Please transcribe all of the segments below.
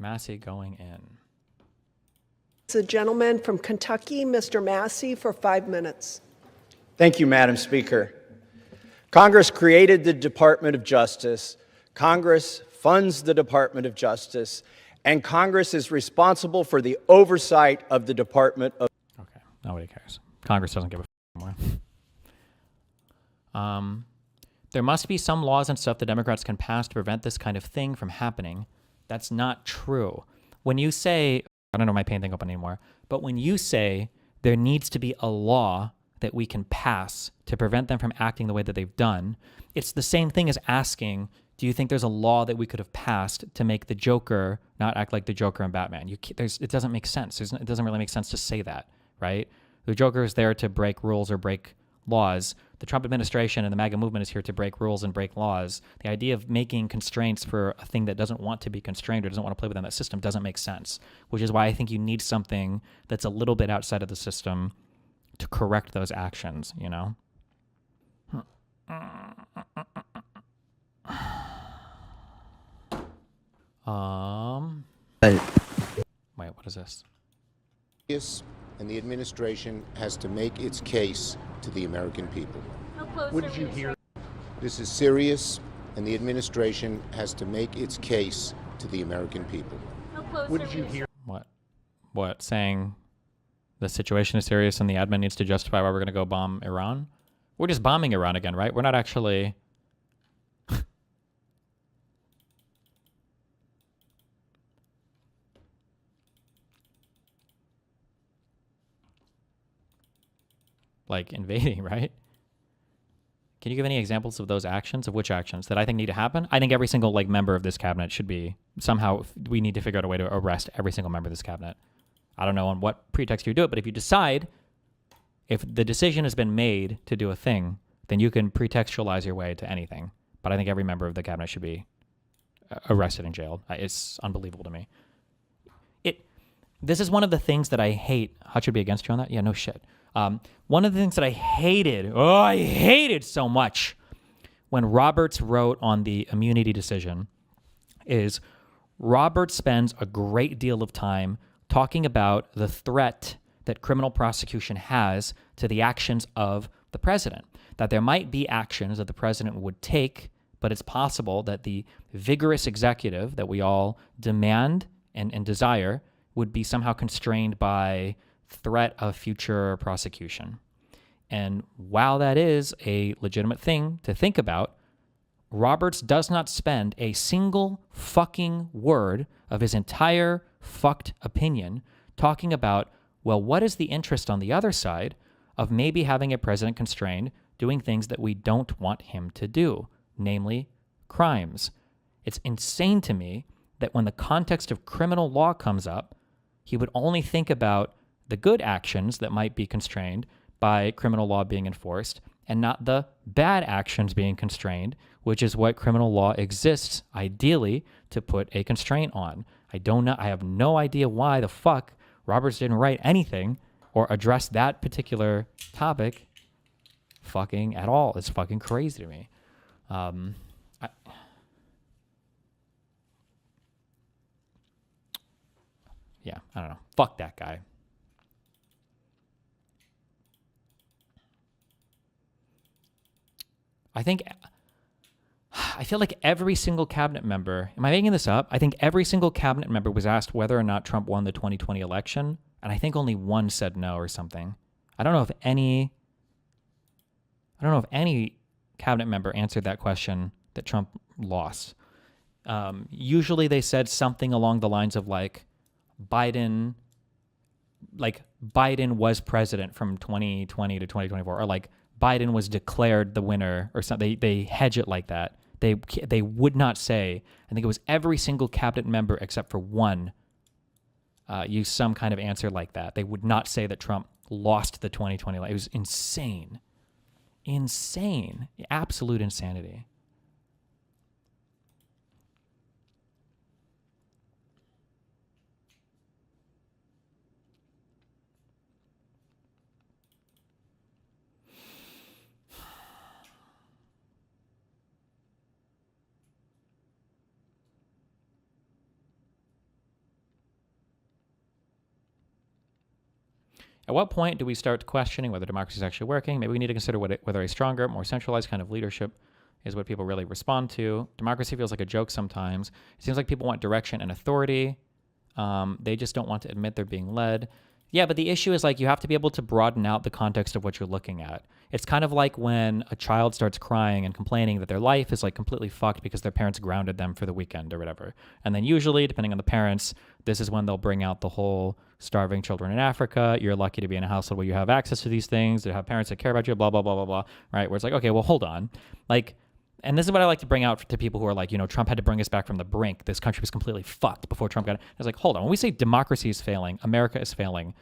Massey going in. The gentleman from Kentucky, Mr. Massey, for 5 minutes. Thank you, Madam Speaker. Congress created the Department of Justice. Congress funds the Department of Justice. And Congress is responsible for the oversight of the Department of... Okay, nobody cares. Congress doesn't give a anymore. There must be some laws and stuff the Democrats can pass to prevent this kind of thing from happening. That's not true. When you say, I don't know my pain thing open anymore, but when you say there needs to be a law that we can pass to prevent them from acting the way that they've done, it's the same thing as asking, do you think there's a law that we could have passed to make the Joker not act like the Joker in Batman? It doesn't make sense. It doesn't really make sense to say that, right? The Joker is there to break rules or break laws. The Trump administration and the MAGA movement is here to break rules and break laws. The idea of making constraints for a thing that doesn't want to be constrained or doesn't want to play within that system doesn't make sense, which is why I think you need something that's a little bit outside of the system to correct those actions, you know? Wait, what is this? And the administration has to make its case to the American people. What did you hear? This is serious, and the administration has to make its case to the American people. What did you hear? What? Saying the situation is serious and the admin needs to justify why we're going to go bomb Iran? We're just bombing Iran again, right? We're not actually... like invading, right? Can you give any examples of those actions? Of which actions that I think need to happen? I think every single member of this cabinet should be somehow, we need to figure out a way to arrest every single member of this cabinet. I don't know on what pretext you do it, but if you decide, if the decision has been made to do a thing, then you can pretextualize your way to anything. But I think every member of the cabinet should be arrested and jailed. It's unbelievable to me. This is one of the things that I hate. Hutch would be against you on that? Yeah, no shit. One of the things that I hated so much when Roberts wrote on the immunity decision is Roberts spends a great deal of time talking about the threat that criminal prosecution has to the actions of the president, that there might be actions that the president would take, but it's possible that the vigorous executive that we all demand and desire would be somehow constrained by threat of future prosecution. And while that is a legitimate thing to think about, Roberts does not spend a single fucking word of his entire fucked opinion talking about, well, what is the interest on the other side of maybe having a president constrained doing things that we don't want him to do, namely crimes. It's insane to me that when the context of criminal law comes up, he would only think about the good actions that might be constrained by criminal law being enforced and not the bad actions being constrained, which is what criminal law exists ideally to put a constraint on. I have no idea why the fuck Roberts didn't write anything or address that particular topic fucking at all. It's fucking crazy to me. I don't know. Fuck that guy. I feel like every single cabinet member, am I making this up? I think every single cabinet member was asked whether or not Trump won the 2020 election, and I think only one said no or something. I don't know if any cabinet member answered that question that Trump lost. Usually they said something along the lines of Biden was president from 2020 to 2024, or Biden was declared the winner or something. They hedge it like that. They would not say, I think it was every single cabinet member except for one used some kind of answer like that. They would not say that Trump lost the 2020 election. It was insane. Insane. Absolute insanity. At what point do we start questioning whether democracy is actually working? Maybe we need to consider whether a stronger, more centralized kind of leadership is what people really respond to. Democracy feels like a joke sometimes. It seems like people want direction and authority. They just don't want to admit they're being led. Yeah, but the issue is like you have to be able to broaden out the context of what you're looking at. It's kind of like when a child starts crying and complaining that their life is like completely fucked because their parents grounded them for the weekend or whatever. And then usually, depending on the parents, this is when they'll bring out the whole starving children in Africa. You're lucky to be in a household where you have access to these things, to have parents that care about you, blah, blah, blah, blah, blah, right? Where it's like, okay, well, hold on. Like, and this is what I like to bring out to people who are like, Trump had to bring us back from the brink. This country was completely fucked before Trump got it. It's like, hold on. When we say democracy is failing, America is failing,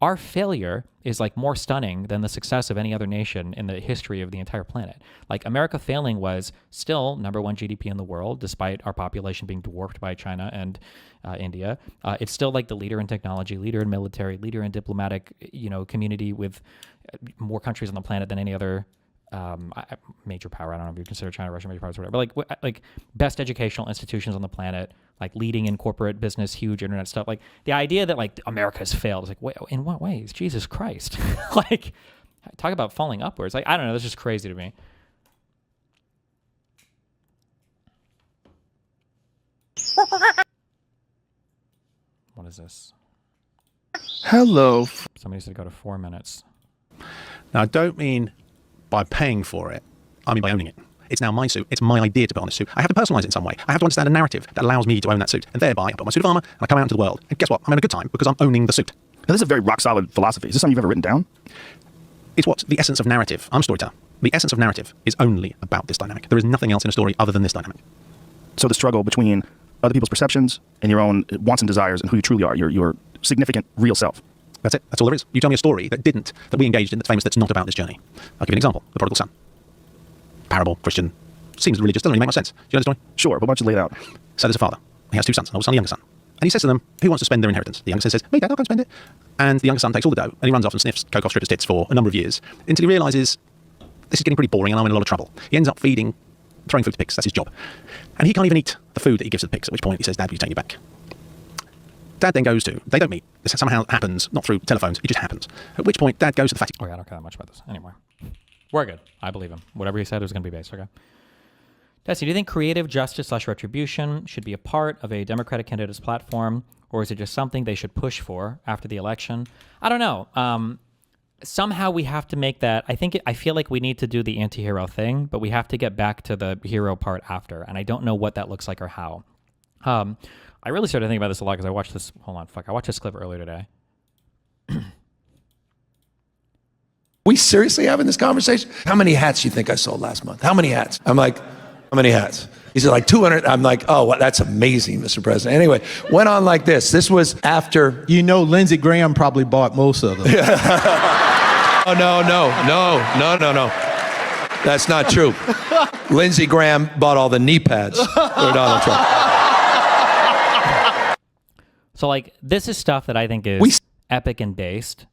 our failure is like more stunning than the success of any other nation in the history of the entire planet. Like America failing was still #1 GDP in the world, despite our population being dwarfed by China and India. It's still like the leader in technology, leader in military, leader in diplomatic, community with more countries on the planet than any other major power. I don't know if you consider China, Russia major powers, or whatever. But like best educational institutions on the planet, like leading in corporate business, huge internet stuff. Like the idea that like America has failed is like, wait, in what ways? Jesus Christ! Like, talk about falling upwards. Like, I don't know. That's just crazy to me. What is this? Hello. Somebody said go to 4 minutes. Now, I don't mean by paying for it. I mean by owning it. It's now my suit. It's my idea to put on a suit. I have to personalize it in some way. I have to understand a narrative that allows me to own that suit. And thereby, I put my suit of armor and I come out into the world. And guess what? I'm having a good time because I'm owning the suit. Now, this is a very rock-solid philosophy. Is this something you've ever written down? It's what? The essence of narrative. I'm a storyteller. The essence of narrative is only about this dynamic. There is nothing else in a story other than this dynamic. So the struggle between other people's perceptions and your own wants and desires and who you truly are, your significant real self. That's it. That's all there is. You tell me a story that we engaged in, that's famous, that's not about this journey. I'll give you an example. The Prodigal Son. Parable, Christian, seems religious, doesn't really make much sense. Do you know the story? Sure, but why don't you lay it out? So there's a father. He has 2 sons, an older son and a younger son. And he says to them, who wants to spend their inheritance? The younger son says, me, Dad, I'll go and spend it. And the younger son takes all the dough and he runs off and sniffs coke off strippers' tits for a number of years until he realizes this is getting pretty boring and I'm in a lot of trouble. He ends up throwing food to pigs. That's his job. And he can't even eat the food that he gives to the pigs, at which point he says, Dad, will you take me back? Dad then they don't meet. This somehow happens, not through telephones, it just happens. At which point, Dad goes to the fatty... Okay, I don't care that much about this anymore. We're good. I believe him. Whatever he said was going to be based. Okay. Desi, do you think creative justice/retribution should be a part of a Democratic candidate's platform, or is it just something they should push for after the election? I don't know. Somehow we have to make that. I feel like we need to do the anti-hero thing, but we have to get back to the hero part after, and I don't know what that looks like or how. I really started thinking about this a lot because I watched this. Hold on, I watched this clip earlier today. We seriously having this conversation? How many hats do you think I sold last month? How many hats? I'm like, how many hats? He said like 200. I'm like, oh, well, that's amazing, Mr. President. Anyway, went on like this. This was after. Lindsey Graham probably bought most of them. Oh, no. That's not true. Lindsey Graham bought all the knee pads for Donald Trump. So like this is stuff that I think is epic and based,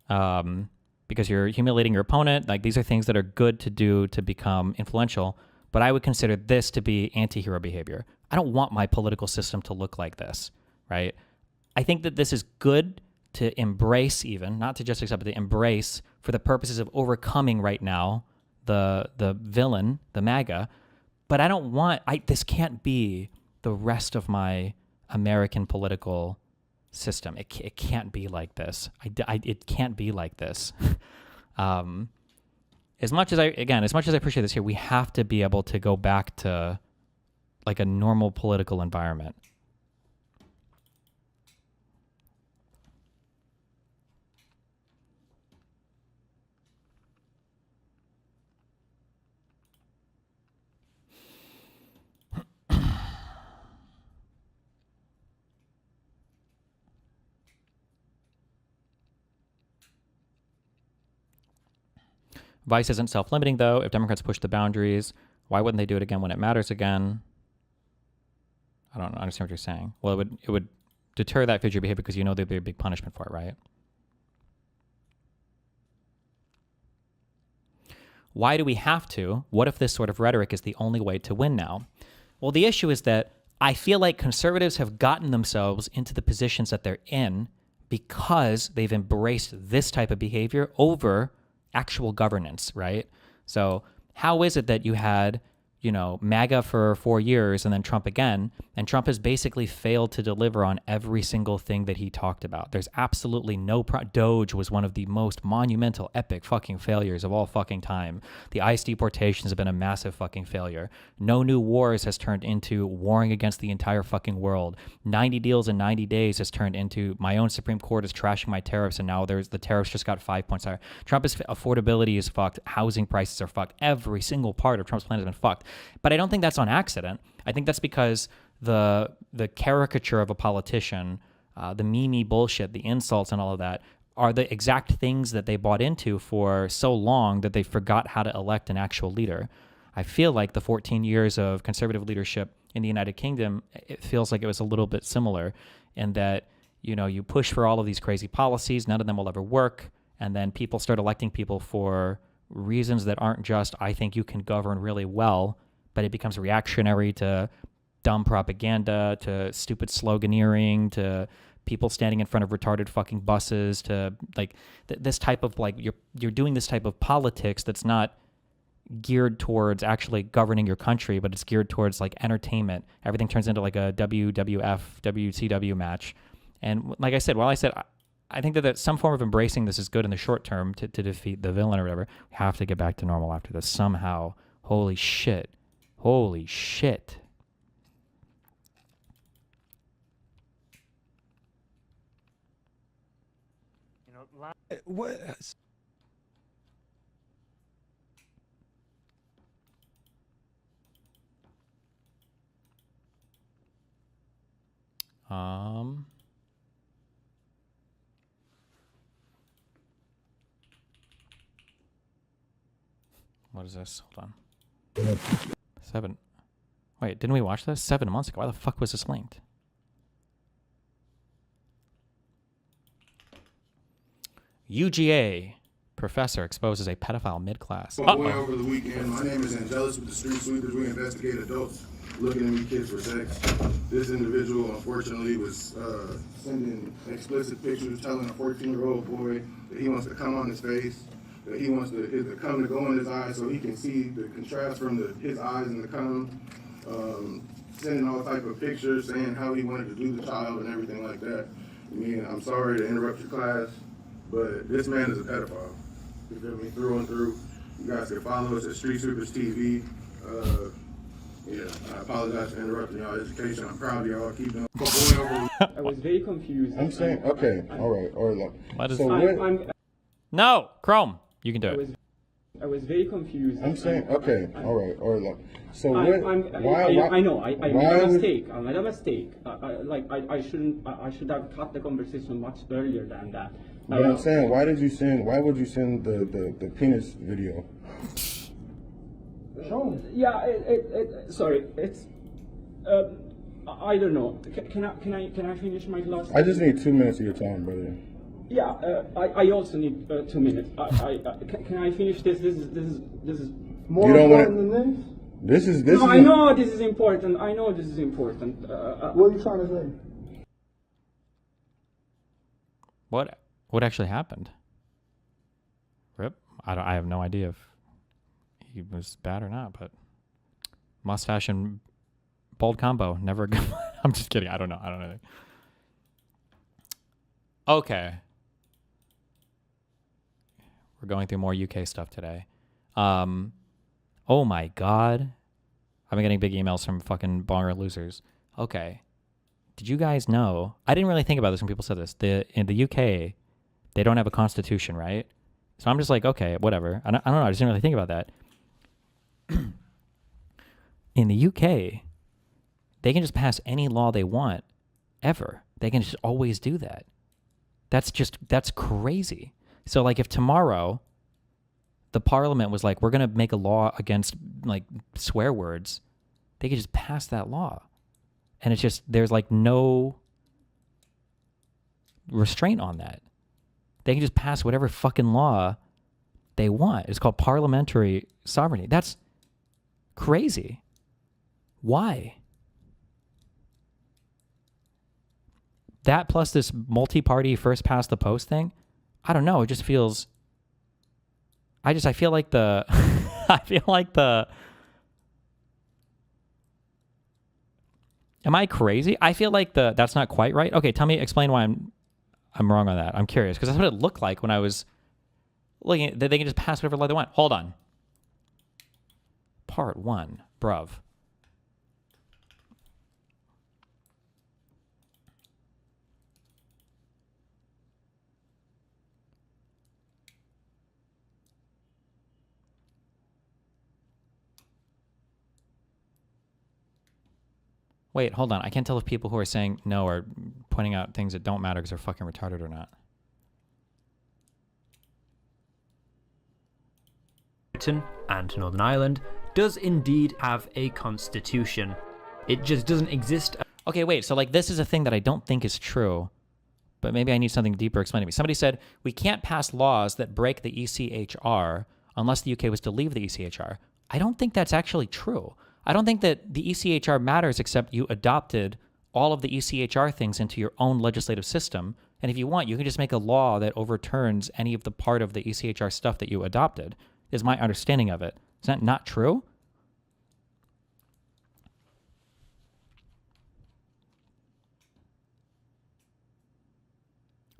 because you're humiliating your opponent. Like these are things that are good to do to become influential, but I would consider this to be anti-hero behavior. I don't want my political system to look like this, right? I think that this is good to embrace, even not to just accept, but to embrace for the purposes of overcoming right now the villain, the MAGA. But I don't want, this can't be the rest of my American political system. It can't be like this. It can't be like this. As much as I appreciate this here, we have to be able to go back to like a normal political environment. Vice isn't self-limiting, though. If Democrats push the boundaries, why wouldn't they do it again when it matters again? I don't understand what you're saying. Well, it would deter that future behavior because there'd be a big punishment for it, right? Why do we have to? What if this sort of rhetoric is the only way to win now? Well, the issue is that I feel like conservatives have gotten themselves into the positions that they're in because they've embraced this type of behavior over actual governance, right? So how is it that you had, MAGA for 4 years and then Trump again, and Trump has basically failed to deliver on every single thing that he talked about? There's absolutely no Doge was one of the most monumental, epic fucking failures of all fucking time. The ICE deportations have been a massive fucking failure. No new wars has turned into warring against the entire fucking world. 90 deals in 90 days has turned into my own Supreme Court is trashing my tariffs, and now the tariffs just got 5 points higher. Trump's affordability is fucked. Housing prices are fucked. Every single part of Trump's plan has been fucked. But I don't think that's on accident. I think that's because the caricature of a politician, the meme bullshit, the insults and all of that are the exact things that they bought into for so long that they forgot how to elect an actual leader. I feel like the 14 years of conservative leadership in the United Kingdom, it feels like it was a little bit similar in that, you push for all of these crazy policies, none of them will ever work, and then people start electing people for reasons that aren't just, I think you can govern really well, but it becomes reactionary to dumb propaganda, to stupid sloganeering, to people standing in front of retarded fucking buses, to like this type of you're doing this type of politics that's not geared towards actually governing your country, but it's geared towards like entertainment. Everything turns into like a WWF, WCW match. And like I said, I think that some form of embracing this is good in the short term to defeat the villain or whatever. We have to get back to normal after this somehow. Holy shit. Holy shit. What? What is this? Hold on. 7. Wait, didn't we watch this 7 months ago? Why the fuck was this linked? UGA professor exposes a pedophile mid-class. Boy over the weekend. My name is Angelus with the Street Sweepers. We investigate adults looking to meet kids for sex. This individual, unfortunately, was sending explicit pictures telling a 14-year-old boy that he wants to come on his face, that he wants to come to go in his eyes so he can see the contrast from his eyes and the cum. Sending all type of pictures saying how he wanted to do the child and everything like that. I mean, I'm sorry to interrupt your class, but this man is a pedophile. You feel me? Through and through. You guys can follow us at Street Sweepers TV. I apologize for interrupting y'all education. I'm proud of y'all. Keep doing. I was very confused. I'm saying, okay, all right. What is I'm No, Chrome, you can do it. I was very confused. I'm saying, okay, all right. So I know. I made a mistake. I made a mistake. I should have cut the conversation much earlier than that. But I'm saying, why would you send the penis video? Yeah, sorry, it's I don't know. Can I finish my last? I just need 2 minutes of your time, brother. Yeah, I also need 2 minutes. Can I finish this? This is more important than this. This is. I know this is important. What are you trying to say? What actually happened? Rip. I have no idea if he was bad or not, but mustache and bald combo, never good. I'm just kidding. I don't know. Okay. We're going through more UK stuff today. Oh my God. I've been getting big emails from fucking bonger losers. Okay. Did you guys know? I didn't really think about this when people said this. In the UK, they don't have a constitution, right? So I'm just like, okay, whatever. I don't know. I just didn't really think about that. In the UK, they can just pass any law they want, ever. They can just always do that. That's crazy. So like if tomorrow the parliament was like, we're going to make a law against like swear words, they could just pass that law. And it's just, there's like no restraint on that. They can just pass whatever fucking law they want. It's called parliamentary sovereignty. That's crazy. Why? that plus this multi-party first past the post thing, I don't know. It just feels. I feel like the. I feel like the. Am I crazy? I feel like that's not quite right. Okay, explain why I'm wrong on that. I'm curious because that's what it looked like when I was looking at, that they can just pass whatever law they want. Hold on. Part 1, bruv. Wait, hold on. I can't tell if people who are saying no are pointing out things that don't matter because they're fucking retarded or not. Britain and Northern Ireland does indeed have a constitution. It just doesn't exist. Okay, wait. So like this is a thing that I don't think is true, but maybe I need something deeper explained to me. Somebody said we can't pass laws that break the ECHR unless the UK was to leave the ECHR. I don't think that's actually true. I don't think that the ECHR matters except you adopted all of the ECHR things into your own legislative system. And if you want, you can just make a law that overturns any of the part of the ECHR stuff that you adopted, is my understanding of it. Is that not true?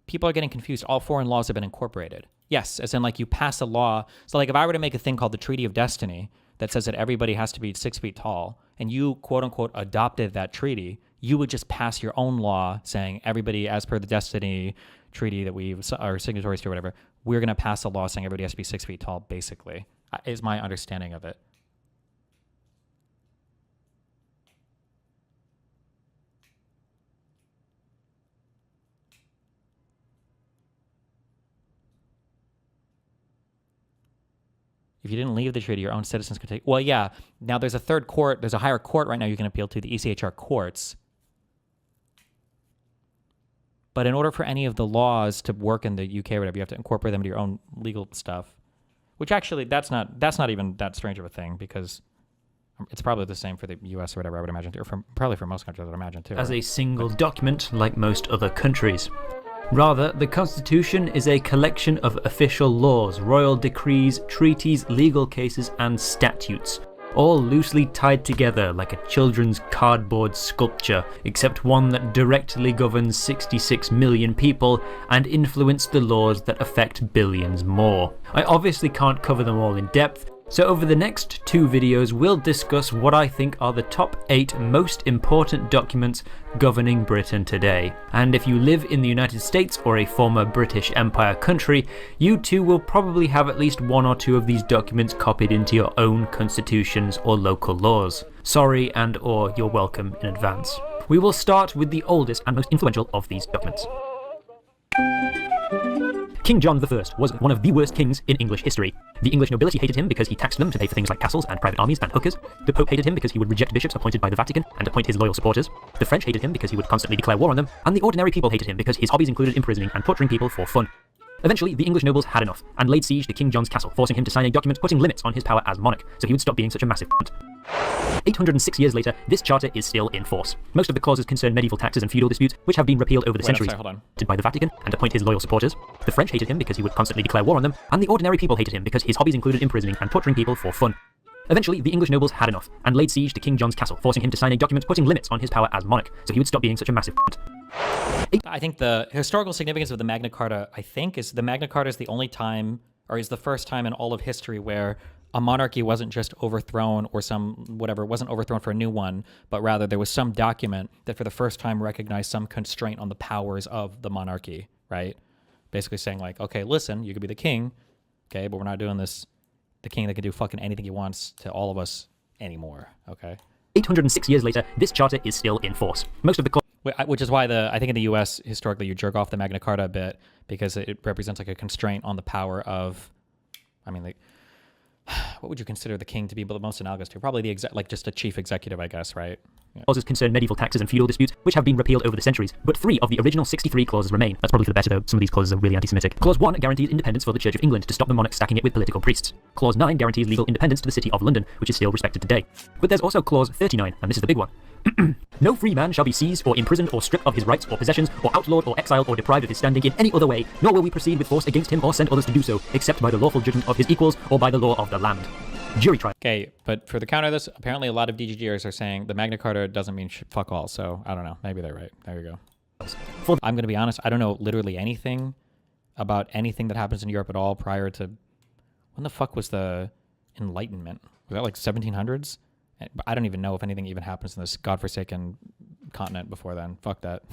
People are getting confused. All foreign laws have been incorporated. Yes, as in like you pass a law. So like if I were to make a thing called the Treaty of Destiny that says that everybody has to be 6 feet tall, and you quote unquote adopted that treaty, you would just pass your own law saying everybody, as per the Destiny Treaty that we are signatories to or whatever, we're going to pass a law saying everybody has to be 6 feet tall, basically, is my understanding of it. If you didn't leave the treaty, your own citizens could take... Well, yeah. Now, there's a third court. There's a higher court right now you can appeal to, the ECHR courts. But in order for any of the laws to work in the UK or whatever, you have to incorporate them into your own legal stuff. Which actually, that's not even that strange of a thing, because it's probably the same for the US or whatever, I would imagine, too. Or probably for most countries, I would imagine, too. As a single document, like most other countries. Rather, the Constitution is a collection of official laws, royal decrees, treaties, legal cases, and statutes, all loosely tied together like a children's cardboard sculpture, except one that directly governs 66 million people and influences the laws that affect billions more. I obviously can't cover them all in depth, so over the next 2 videos we'll discuss what I think are the top 8 most important documents governing Britain today. And if you live in the United States or a former British Empire country, you too will probably have at least 1 or 2 of these documents copied into your own constitutions or local laws. Sorry and/or you're welcome in advance. We will start with the oldest and most influential of these documents. King John I was one of the worst kings in English history. The English nobility hated him because he taxed them to pay for things like castles and private armies and hookers. The Pope hated him because he would reject bishops appointed by the Vatican and appoint his loyal supporters. The French hated him because he would constantly declare war on them. And the ordinary people hated him because his hobbies included imprisoning and torturing people for fun. Eventually, the English nobles had enough and laid siege to King John's castle, forcing him to sign a document putting limits on his power as monarch, so he would stop being such a massive cunt. 806 years later, this charter is still in force. Most of the clauses concern medieval taxes and feudal disputes, which have been repealed over the centuries. By the Vatican and appoint his loyal supporters. The French hated him because he would constantly declare war on them, and the ordinary people hated him because his hobbies included imprisoning and torturing people for fun. Eventually, the English nobles had enough and laid siege to King John's castle, forcing him to sign a document putting limits on his power as monarch, so he would stop being such a massive cunt. I think the historical significance of the Magna Carta, is the Magna Carta is the only time, or is the first time in all of history where a monarchy wasn't just overthrown or wasn't overthrown for a new one, but rather there was some document that for the first time recognized some constraint on the powers of the monarchy, right? Basically saying like, okay, listen, you could be the king, okay, but we're not doing this, the king that can do fucking anything he wants to all of us anymore, okay? 806 years later, this charter is still in force. Most of the which is why I think in the U.S. historically you jerk off the Magna Carta a bit because it represents like a constraint on the power of, like, what would you consider the king to be the most analogous to? Probably just a chief executive, I guess, right? Clauses concern medieval taxes and feudal disputes, which have been repealed over the centuries, but 3 of the original 63 clauses remain. That's probably for the better, though. Some of these clauses are really anti-Semitic. Clause 1 guarantees independence for the Church of England to stop the monarch stacking it with political priests. Clause 9 guarantees legal independence to the City of London, which is still respected today. But there's also Clause 39, and this is the big one. No free man shall be seized or imprisoned or stripped of his rights or possessions or outlawed or exiled or deprived of his standing in any other way, nor will we proceed with force against him or send others to do so, except by the lawful judgment of his equals or by the law of the land. Jury trial. Okay, but for the counter of this, apparently a lot of DGGers are saying the Magna Carta doesn't mean fuck all, so I don't know. Maybe they're right. There you go. I'm going to be honest, I don't know literally anything about anything that happens in Europe at all prior to... When the fuck was the Enlightenment? Was that like 1700s? I don't even know if anything even happens in this godforsaken continent before then. Fuck that.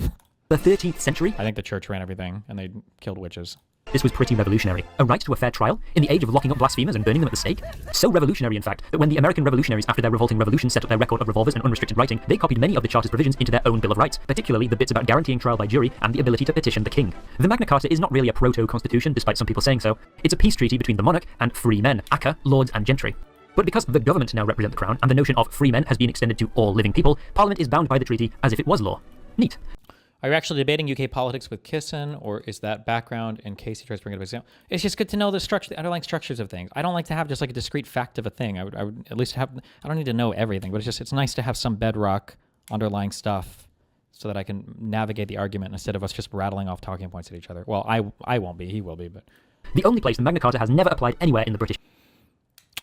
The 13th century? I think the church ran everything, and they killed witches. This was pretty revolutionary. A right to a fair trial in the age of locking up blasphemers and burning them at the stake. So revolutionary, in fact, that when the American revolutionaries after their revolting revolution set up their record of revolvers and unrestricted writing, they copied many of the Charter's provisions into their own Bill of Rights, particularly the bits about guaranteeing trial by jury and the ability to petition the king. The Magna Carta is not really a proto-constitution, despite some people saying so. It's a peace treaty between the monarch and free men, aka, lords and gentry. But because the government now represent the crown and the notion of free men has been extended to all living people, Parliament is bound by the treaty as if it was law. Neat. Are you actually debating UK politics with Kissin, or is that background in case he tries to bring it up as example? It's just good to know the structure, the underlying structures of things. I don't like to have just like a discrete fact of a thing. I would at least have, I don't need to know everything, but it's nice to have some bedrock underlying stuff so that I can navigate the argument instead of us just rattling off talking points at each other. Well, I won't be, he will be, but... The only place the Magna Carta has never applied anywhere in the British...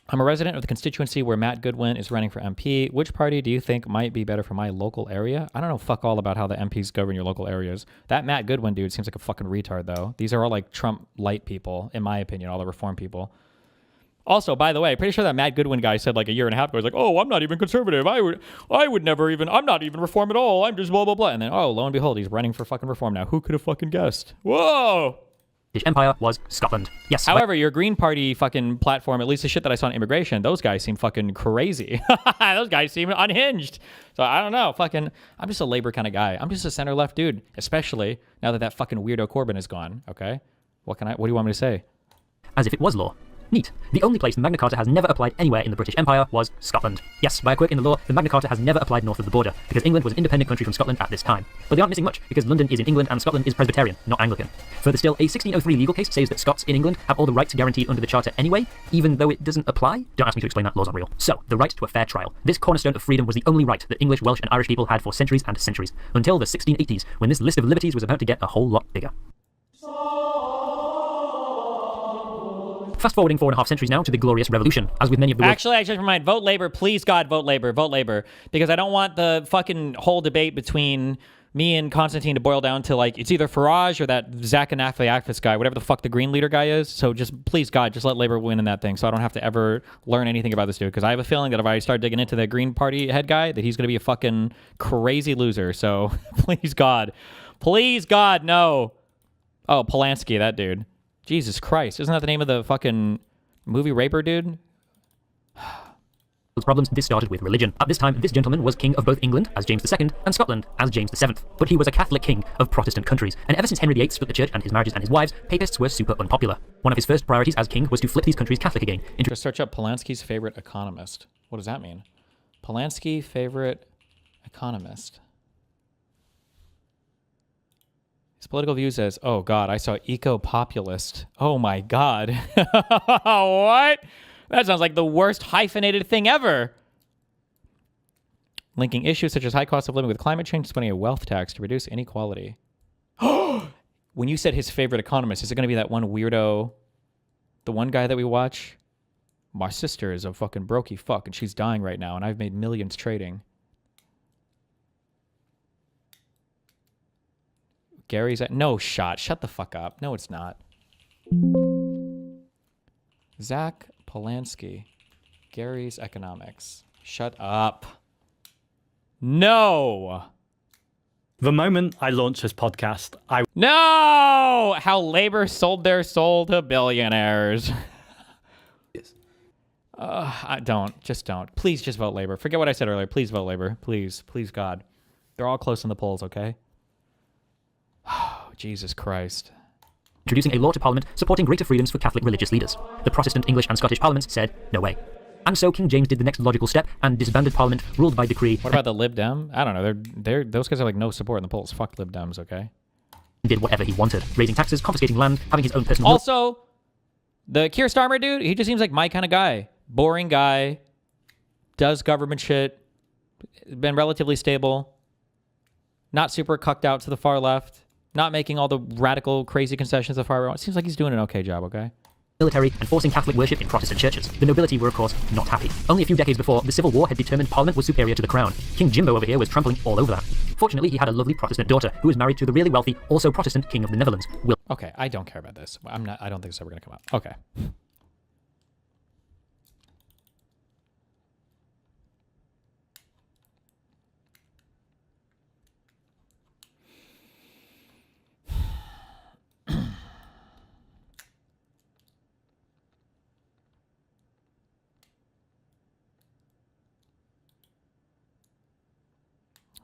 I'm a resident of the constituency where Matt Goodwin is running for MP. Which party do you think might be better for my local area? I don't know fuck all about how the MPs govern your local areas. That Matt Goodwin dude seems like a fucking retard, though. These are all like Trump light people, in my opinion, all the reform people. Also, by the way, pretty sure that Matt Goodwin guy said like a year and a half ago, he's like, oh, I'm not even conservative. I would never even, I'm not even reform at all. I'm just blah, blah, blah. And then, oh, lo and behold, he's running for fucking reform now. Who could have fucking guessed? Whoa! British Empire was Scotland. Yes. However, your Green Party fucking platform, at least the shit that I saw on immigration, those guys seem fucking crazy. Those guys seem unhinged. So I don't know. Fucking, I'm just a Labour kind of guy. I'm just a center-left dude, especially now that that fucking weirdo Corbyn is gone. Okay, what do you want me to say? As if it was law. Neat. The only place the Magna Carta has never applied anywhere in the British Empire was Scotland. Yes, by a quirk in the law, the Magna Carta has never applied north of the border, because England was an independent country from Scotland at this time. But they aren't missing much, because London is in England and Scotland is Presbyterian, not Anglican. Further still, a 1603 legal case says that Scots in England have all the rights guaranteed under the Charter anyway, even though it doesn't apply. Don't ask me to explain that, laws aren't real. So, the right to a fair trial. This cornerstone of freedom was the only right that English, Welsh and Irish people had for centuries and centuries, until the 1680s, when this list of liberties was about to get a whole lot bigger. Fast forwarding 4.5 centuries now to the Glorious Revolution, as with many of the... Actually, I just remind, vote Labour, please God, vote Labour, because I don't want the fucking whole debate between me and Constantine to boil down to like, it's either Farage or that Zach Anafliakis guy, whatever the fuck the Green leader guy is. So just, please God, just let Labour win in that thing so I don't have to ever learn anything about this dude, because I have a feeling that if I start digging into the Green Party head guy, that he's going to be a fucking crazy loser. So please God, no. Oh, Polanski, that dude. Jesus Christ, isn't that the name of the fucking movie Raper dude? Problems, this started with religion. At this time, this gentleman was king of both England, as James II, and Scotland, as James VII. But he was a Catholic king of Protestant countries, and ever since Henry VIII split the church and his marriages and his wives, papists were super unpopular. One of his first priorities as king was to flip these countries Catholic again. Just search up Polanski's favorite economist. What does that mean? Polanski favorite economist. His political views as, oh God, I saw eco-populist. Oh my God. What? That sounds like the worst hyphenated thing ever. Linking issues such as high cost of living with climate change, spending a wealth tax to reduce inequality. When you said his favorite economist, is it going to be that one weirdo, the one guy that we watch? My sister is a fucking brokey fuck and she's dying right now and I've made millions trading. Gary's at no shot. Shut the fuck up. No, it's not. Zach Polanski. Gary's economics. Shut up. No. The moment I launched this podcast, No! How Labour sold their soul to billionaires. Yes. Just don't. Please just vote Labour. Forget what I said earlier. Please vote Labour. Please, God. They're all close in the polls, okay? Oh, Jesus Christ. Introducing a law to Parliament supporting greater freedoms for Catholic religious leaders. The Protestant, English and Scottish parliaments said, no way. And so King James did the next logical step and disbanded Parliament, ruled by decree. What about the Lib Dem? I don't know. Those guys are like no support in the polls. Fuck Lib Dems, okay? Did whatever he wanted, raising taxes, confiscating land, having his own personal... Also, the Keir Starmer dude, he just seems like my kind of guy. Boring guy, does government shit, been relatively stable, not super cucked out to the far left, not making all the radical, crazy concessions the far right. It seems like he's doing an okay job, okay? Military and forcing Catholic worship in Protestant churches. The nobility were, of course, not happy. Only a few decades before, the Civil War had determined Parliament was superior to the Crown. King Jimbo over here was trampling all over that. Fortunately, he had a lovely Protestant daughter who was married to the really wealthy, also Protestant King of the Netherlands, Will. Okay, I don't care about this. I don't think it's ever going to come up. Okay.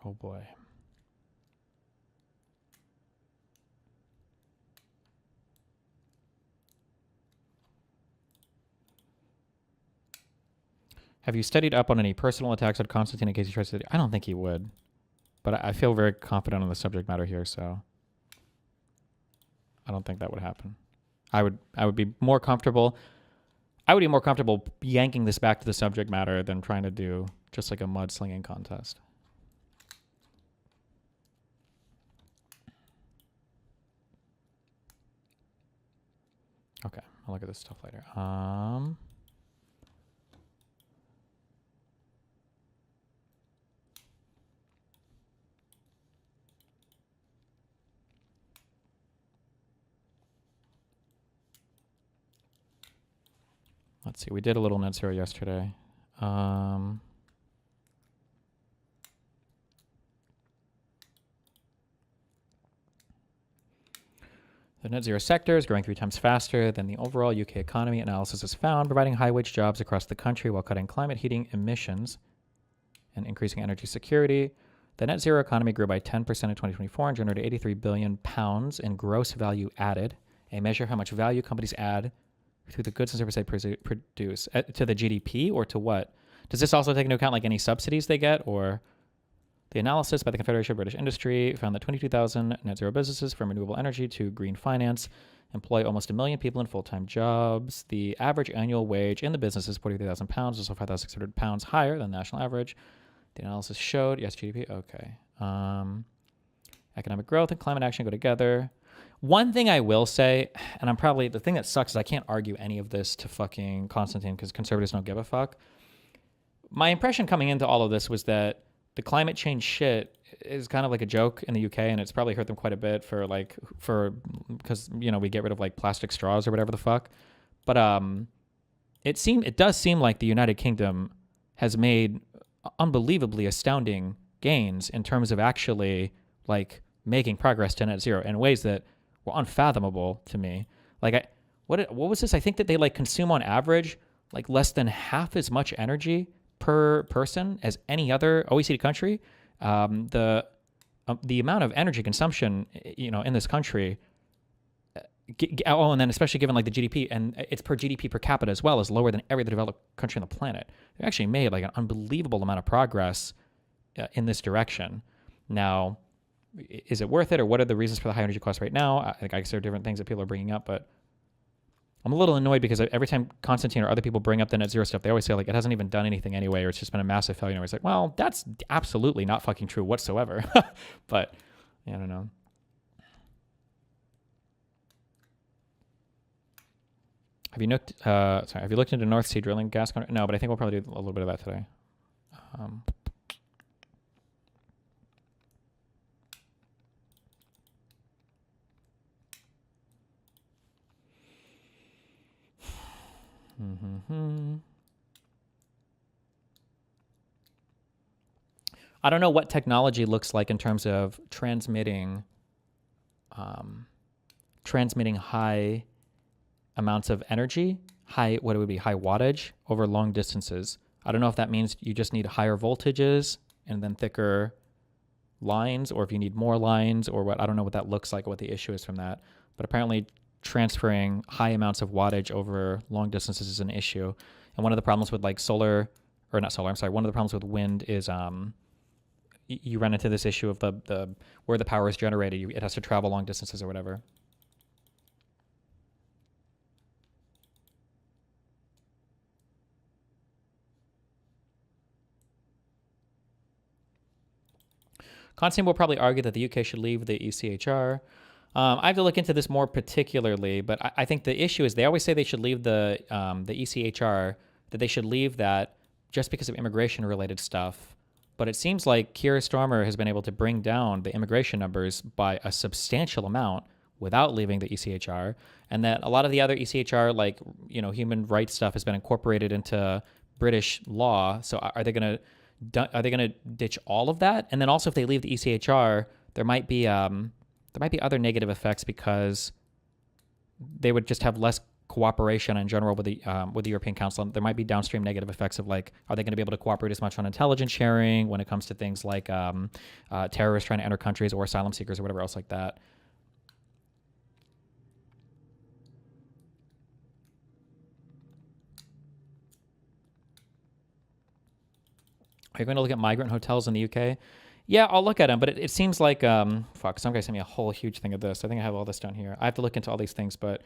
Oh boy. Have you studied up on any personal attacks on Constantine in case he tries to... I don't think he would. But I feel very confident on the subject matter here, so... I don't think that would happen. I would be more comfortable... I would be more comfortable yanking this back to the subject matter than trying to do just like a mudslinging contest. Okay, I'll look at this stuff later. Let's see, we did a little net zero yesterday. The net zero sector is growing 3 times faster than the overall UK economy, analysis has found, providing high-wage jobs across the country while cutting climate heating emissions and increasing energy security. The net zero economy grew by 10% in 2024 and generated £83 billion in gross value added, a measure of how much value companies add to the goods and services they produce. To the GDP or to what? Does this also take into account like any subsidies they get, or... The analysis by the Confederation of British Industry found that 22,000 net zero businesses, from renewable energy to green finance, employ almost 1 million people in full-time jobs. The average annual wage in the business is £43,000, also £5,600 higher than the national average. The analysis showed, yes, GDP, okay. Economic growth and climate action go together. One thing I will say, and the thing that sucks is I can't argue any of this to fucking Constantine because conservatives don't give a fuck. My impression coming into all of this was that the climate change shit is kind of like a joke in the UK, and it's probably hurt them quite a bit because we get rid of like plastic straws or whatever the fuck. But it does seem like the United Kingdom has made unbelievably astounding gains in terms of actually like making progress to net zero in ways that were unfathomable to me. Like what was this? I think that they like consume on average like less than half as much energy per person as any other OECD country. The amount of energy consumption, in this country, and then especially given like the GDP, and it's per GDP per capita as well, is lower than every other developed country on the planet. They actually made like an unbelievable amount of progress in this direction. Now, is it worth it, or what are the reasons for the high energy costs right now? I guess there are different things that people are bringing up, but I'm a little annoyed because every time Constantine or other people bring up the net zero stuff, they always say like it hasn't even done anything anyway, or it's just been a massive failure. And it's like, well, that's absolutely not fucking true whatsoever. But I don't know. Have you looked into North Sea drilling gas? No, but I think we'll probably do a little bit of that today. I don't know what technology looks like in terms of transmitting high amounts of energy, high wattage over long distances. I don't know if that means you just need higher voltages and then thicker lines, or if you need more lines, or what. I don't know what that looks like, what the issue is from that. But apparently transferring high amounts of wattage over long distances is an issue. And one of the problems with like solar, or not solar, I'm sorry, one of the problems with wind is you run into this issue of the where the power is generated. It has to travel long distances or whatever. Constantine will probably argue that the UK should leave the ECHR. I have to look into this more particularly, but I think the issue is they always say they should leave the ECHR, that they should leave that just because of immigration-related stuff. But it seems like Keir Starmer has been able to bring down the immigration numbers by a substantial amount without leaving the ECHR, and that a lot of the other ECHR, like, you know, human rights stuff, has been incorporated into British law. So are they going to ditch all of that? And then also, if they leave the ECHR, there might be other negative effects because they would just have less cooperation in general with the European Council. There might be downstream negative effects of, like, are they going to be able to cooperate as much on intelligence sharing when it comes to things like terrorists trying to enter countries or asylum seekers or whatever else like that. Are you going to look at migrant hotels in the UK? Yeah, I'll look at them, but it seems like, fuck, some guy sent me a whole huge thing of this. I think I have all this down here. I have to look into all these things, but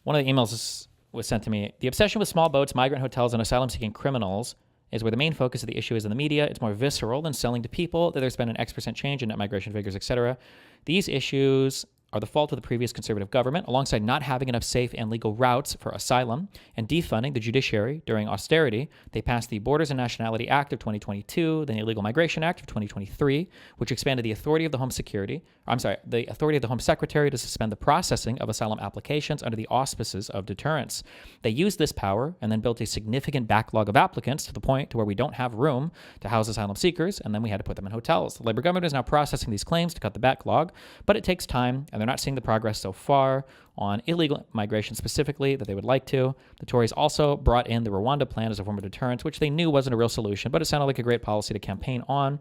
one of the emails was sent to me. The obsession with small boats, migrant hotels, and asylum-seeking criminals is where the main focus of the issue is in the media. It's more visceral than selling to people that there's been an X% change in net migration figures, etc. These issues are the fault of the previous Conservative government, alongside not having enough safe and legal routes for asylum and defunding the judiciary during austerity. They passed the Borders and Nationality Act of 2022, the Illegal Migration Act of 2023, which expanded the authority of the Home Secretary to suspend the processing of asylum applications under the auspices of deterrence. They used this power and then built a significant backlog of applicants to the point to where we don't have room to house asylum seekers, and then we had to put them in hotels. The Labour government is now processing these claims to cut the backlog, but it takes time, and they're not seeing the progress so far on illegal migration specifically that they would like to. The Tories also brought in the Rwanda plan as a form of deterrence, which they knew wasn't a real solution, but it sounded like a great policy to campaign on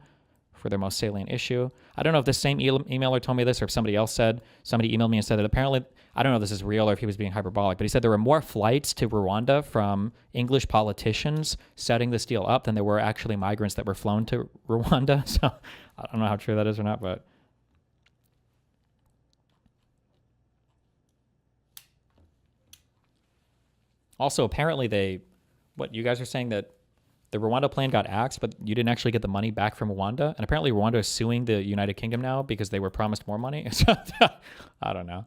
for their most salient issue. I don't know if this same emailer told me this or if somebody emailed me and said that apparently, I don't know if this is real or if he was being hyperbolic, but he said there were more flights to Rwanda from English politicians setting this deal up than there were actually migrants that were flown to Rwanda. So I don't know how true that is or not, but also, apparently you guys are saying that the Rwanda plan got axed, but you didn't actually get the money back from Rwanda. And apparently Rwanda is suing the United Kingdom now because they were promised more money. So, I don't know.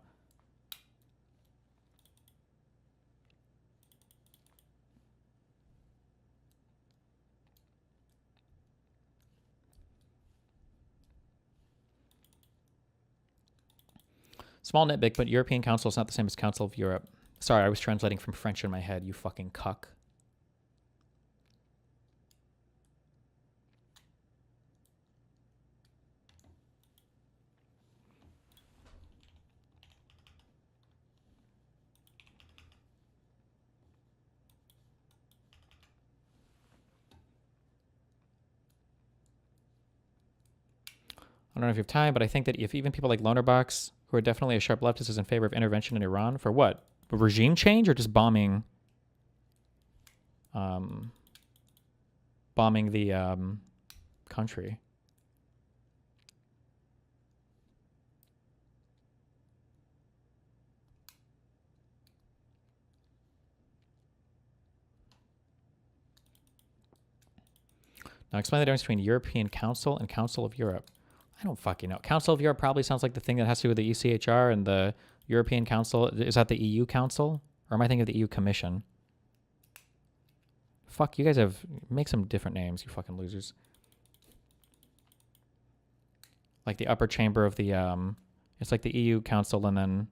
Small nitpick, but European Council is not the same as Council of Europe. Sorry, I was translating from French in my head, you fucking cuck. I don't know if you have time, but I think that if even people like Lonerbox, who are definitely a sharp leftist, is in favor of intervention in Iran, for what? A regime change or just bombing the country? Now explain the difference between European Council and Council of Europe. I don't fucking know. Council of Europe probably sounds like the thing that has to do with the ECHR, and the European Council, is that the EU Council? Or am I thinking of the EU Commission? Fuck, you guys make some different names, you fucking losers. Like the upper chamber of the, it's like the EU Council, and then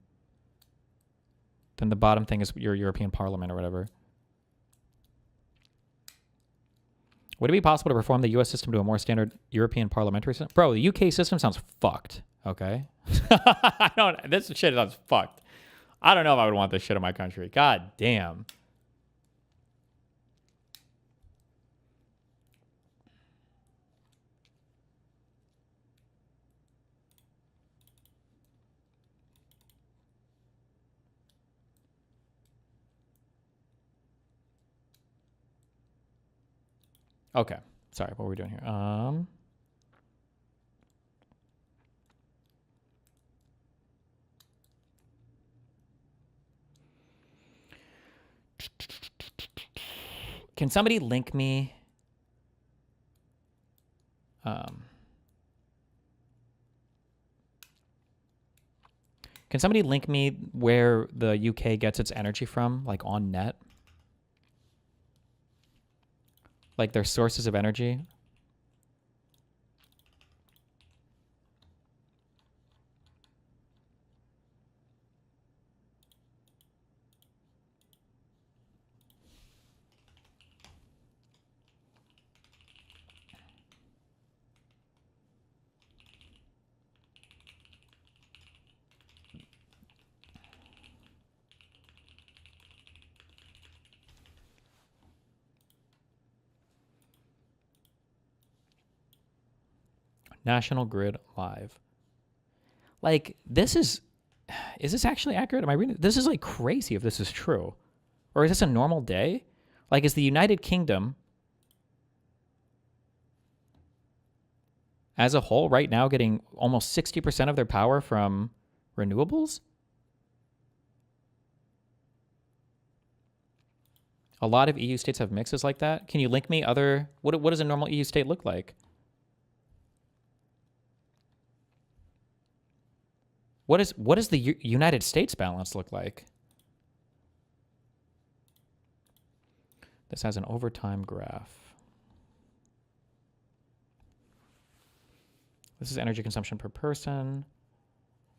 the bottom thing is your European Parliament or whatever. Would it be possible to reform the US system to a more standard European parliamentary system? Bro, the UK system sounds fucked, okay? This shit sounds fucked. I don't know if I would want this shit in my country. God damn. Okay. Sorry, what were we doing here? Can somebody link me? Can somebody link me where the UK gets its energy from, like on net? Like their sources of energy? National Grid Live. Like, this is this actually accurate? Am I reading? This is like crazy if this is true. Or is this a normal day? Like, is the United Kingdom as a whole right now getting almost 60% of their power from renewables? A lot of EU states have mixes like that. Can you link me other... What does a normal EU state look like? What does the United States balance look like? This has an overtime graph. This is energy consumption per person.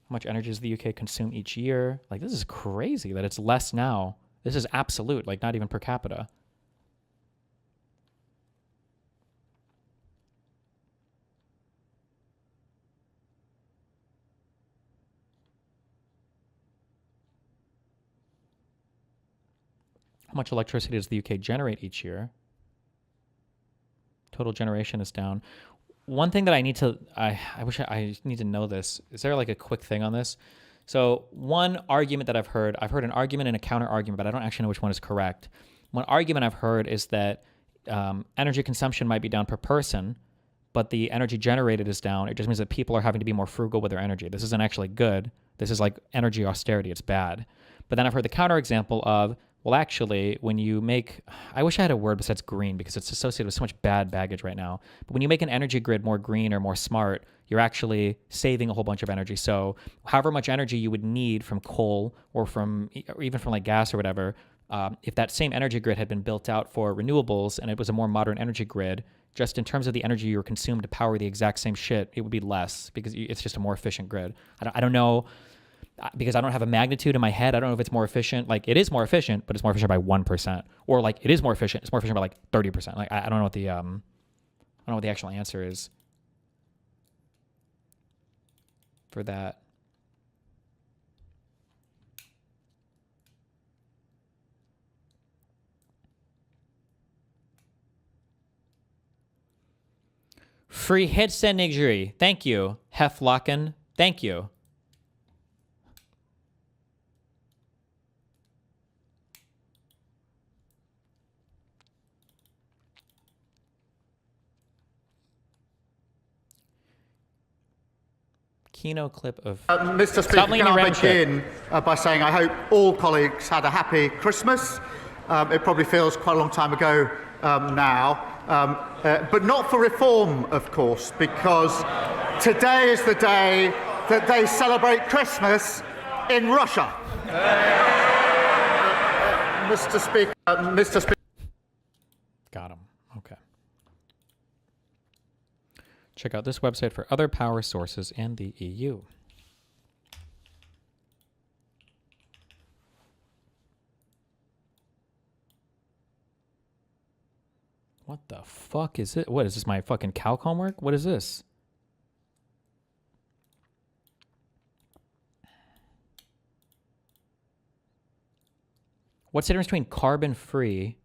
How much energy does the UK consume each year? Like, this is crazy that it's less now. This is absolute, like not even per capita. How much electricity does the UK generate each year? Total generation is down. One thing that I need to, I wish I need to know this. Is there like a quick thing on this? So one argument that I've heard an argument and a counter argument, but I don't actually know which one is correct. One argument I've heard is that energy consumption might be down per person, but the energy generated is down. It just means that people are having to be more frugal with their energy. This isn't actually good. This is like energy austerity. It's bad. But then I've heard the counter example of, well, actually, when you make, I wish I had a word besides green because it's associated with so much bad baggage right now. But when you make an energy grid more green or more smart, you're actually saving a whole bunch of energy. So however much energy you would need from coal or even from like gas or whatever, if that same energy grid had been built out for renewables and it was a more modern energy grid, just in terms of the energy you're consumed to power the exact same shit, it would be less because it's just a more efficient grid. I don't know. Because I don't have a magnitude in my head, I don't know if it's more efficient. Like, it is more efficient, but it's more efficient by 1%. Or like, it is more efficient, it's more efficient by like 30%. Like, I don't know what the I don't know what the actual answer is for that. Free hits and Nigeri. Thank you. Heflocken. Thank you. Kino clip of Mr. Speaker, can I begin by saying I hope all colleagues had a happy Christmas. It probably feels quite a long time ago now, but not for reform, of course, because today is the day that they celebrate Christmas in Russia. Mr. Speaker. Got him. Okay. Check out this website for other power sources in the EU. What the fuck is it? What is this, my fucking calc homework? What is this? What's the difference between carbon-free?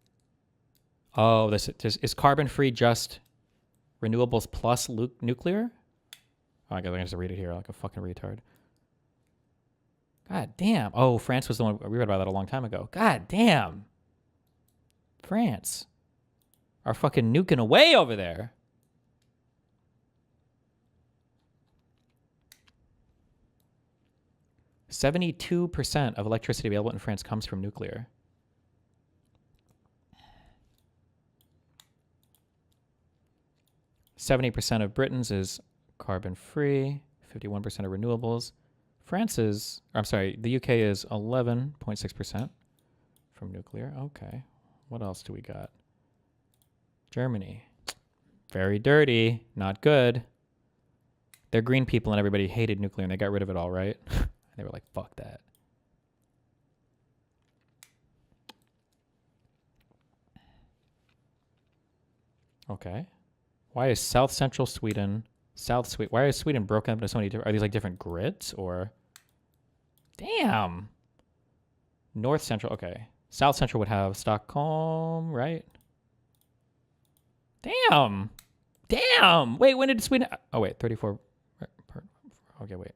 Oh, this is carbon-free just renewables plus nuclear? Oh, I gotta just read it here like a fucking retard. God damn. Oh, France was the one, we read about that a long time ago. God damn. France. are fucking nuking away over there. %72% of electricity available in France comes from nuclear. %70% of Britain's is carbon-free, 51% of renewables. The UK is 11.6% from nuclear. Okay, what else do we got? Germany, very dirty, not good. They're green people and everybody hated nuclear and they got rid of it all, right? They were like, fuck that. Okay. Why is South Central Sweden, why is Sweden broken up into so many different, are these like different grids or? Damn. North Central, okay. South Central would have Stockholm, right? Damn. Damn. Wait, when did Sweden, oh wait, 34, okay, wait.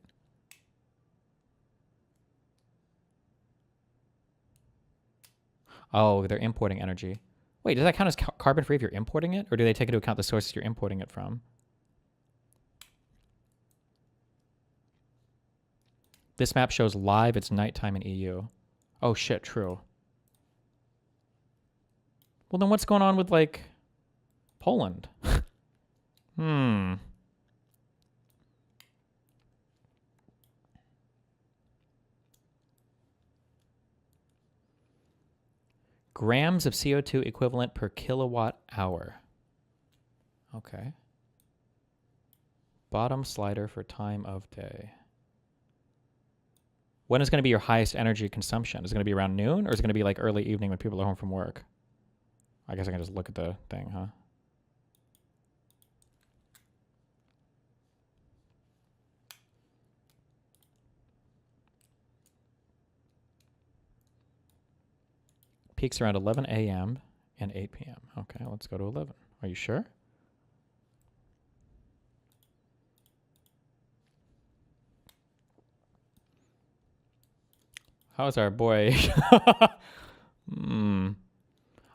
Oh, they're importing energy. Wait, does that count as carbon-free if you're importing it? Or do they take into account the sources you're importing it from? This map shows live, it's nighttime in EU. Oh shit, true. Well then what's going on with like Poland? Grams of CO2 equivalent per kilowatt hour. Okay. Bottom slider for time of day. When is going to be your highest energy consumption? Is it going to be around noon or is it going to be like early evening when people are home from work? I guess I can just look at the thing, huh? Peaks around 11 a.m. and 8 p.m. Okay, let's go to 11. Are you sure? How's our boy?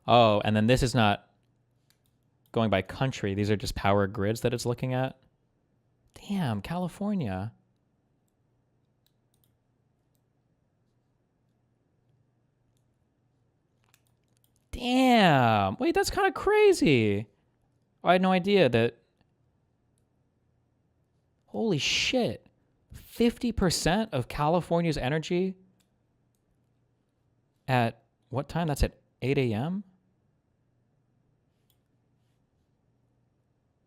Oh, and then this is not going by country. These are just power grids that it's looking at. Damn, California. Damn. Wait, that's kind of crazy. I had no idea that. Holy shit. 50% of California's energy at what time? That's at 8 a.m.?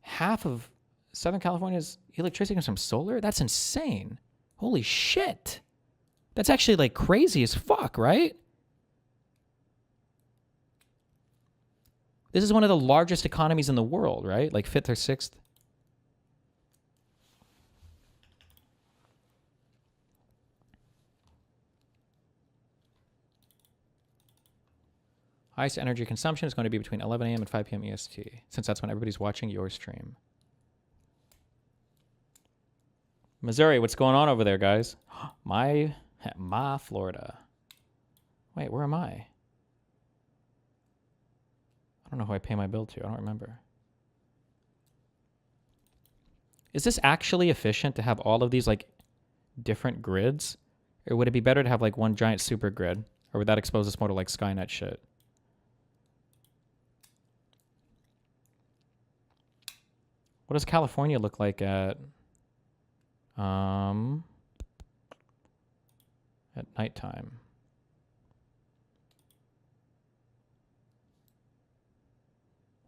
Half of Southern California's electricity comes from solar? That's insane. Holy shit. That's actually like crazy as fuck, right? This is one of the largest economies in the world, right? Like 5th or 6th. Highest energy consumption is going to be between 11 a.m. and 5 p.m. EST, since that's when everybody's watching your stream. Missouri, what's going on over there, guys? My Florida. Wait, where am I? I don't know who I pay my bill to. I don't remember. Is this actually efficient to have all of these like different grids? Or would it be better to have like one giant super grid? Or would that expose us more to like Skynet shit? What does California look like at nighttime?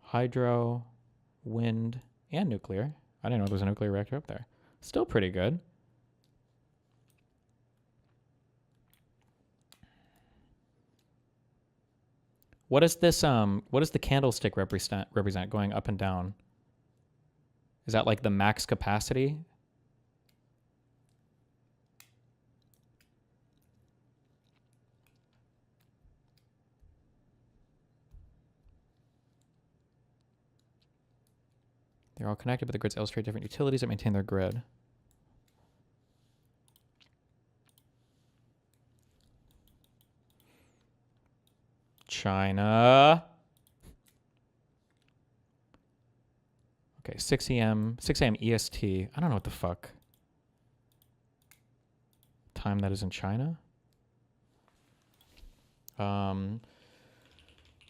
Hydro, wind, and nuclear. I didn't know there was a nuclear reactor up there. Still pretty good. What is this what does the candlestick represent going up and down? Is that like the max capacity? They're all connected, but the grids illustrate different utilities that maintain their grid. China. 6 a.m. EST. I don't know what the fuck time that is in China.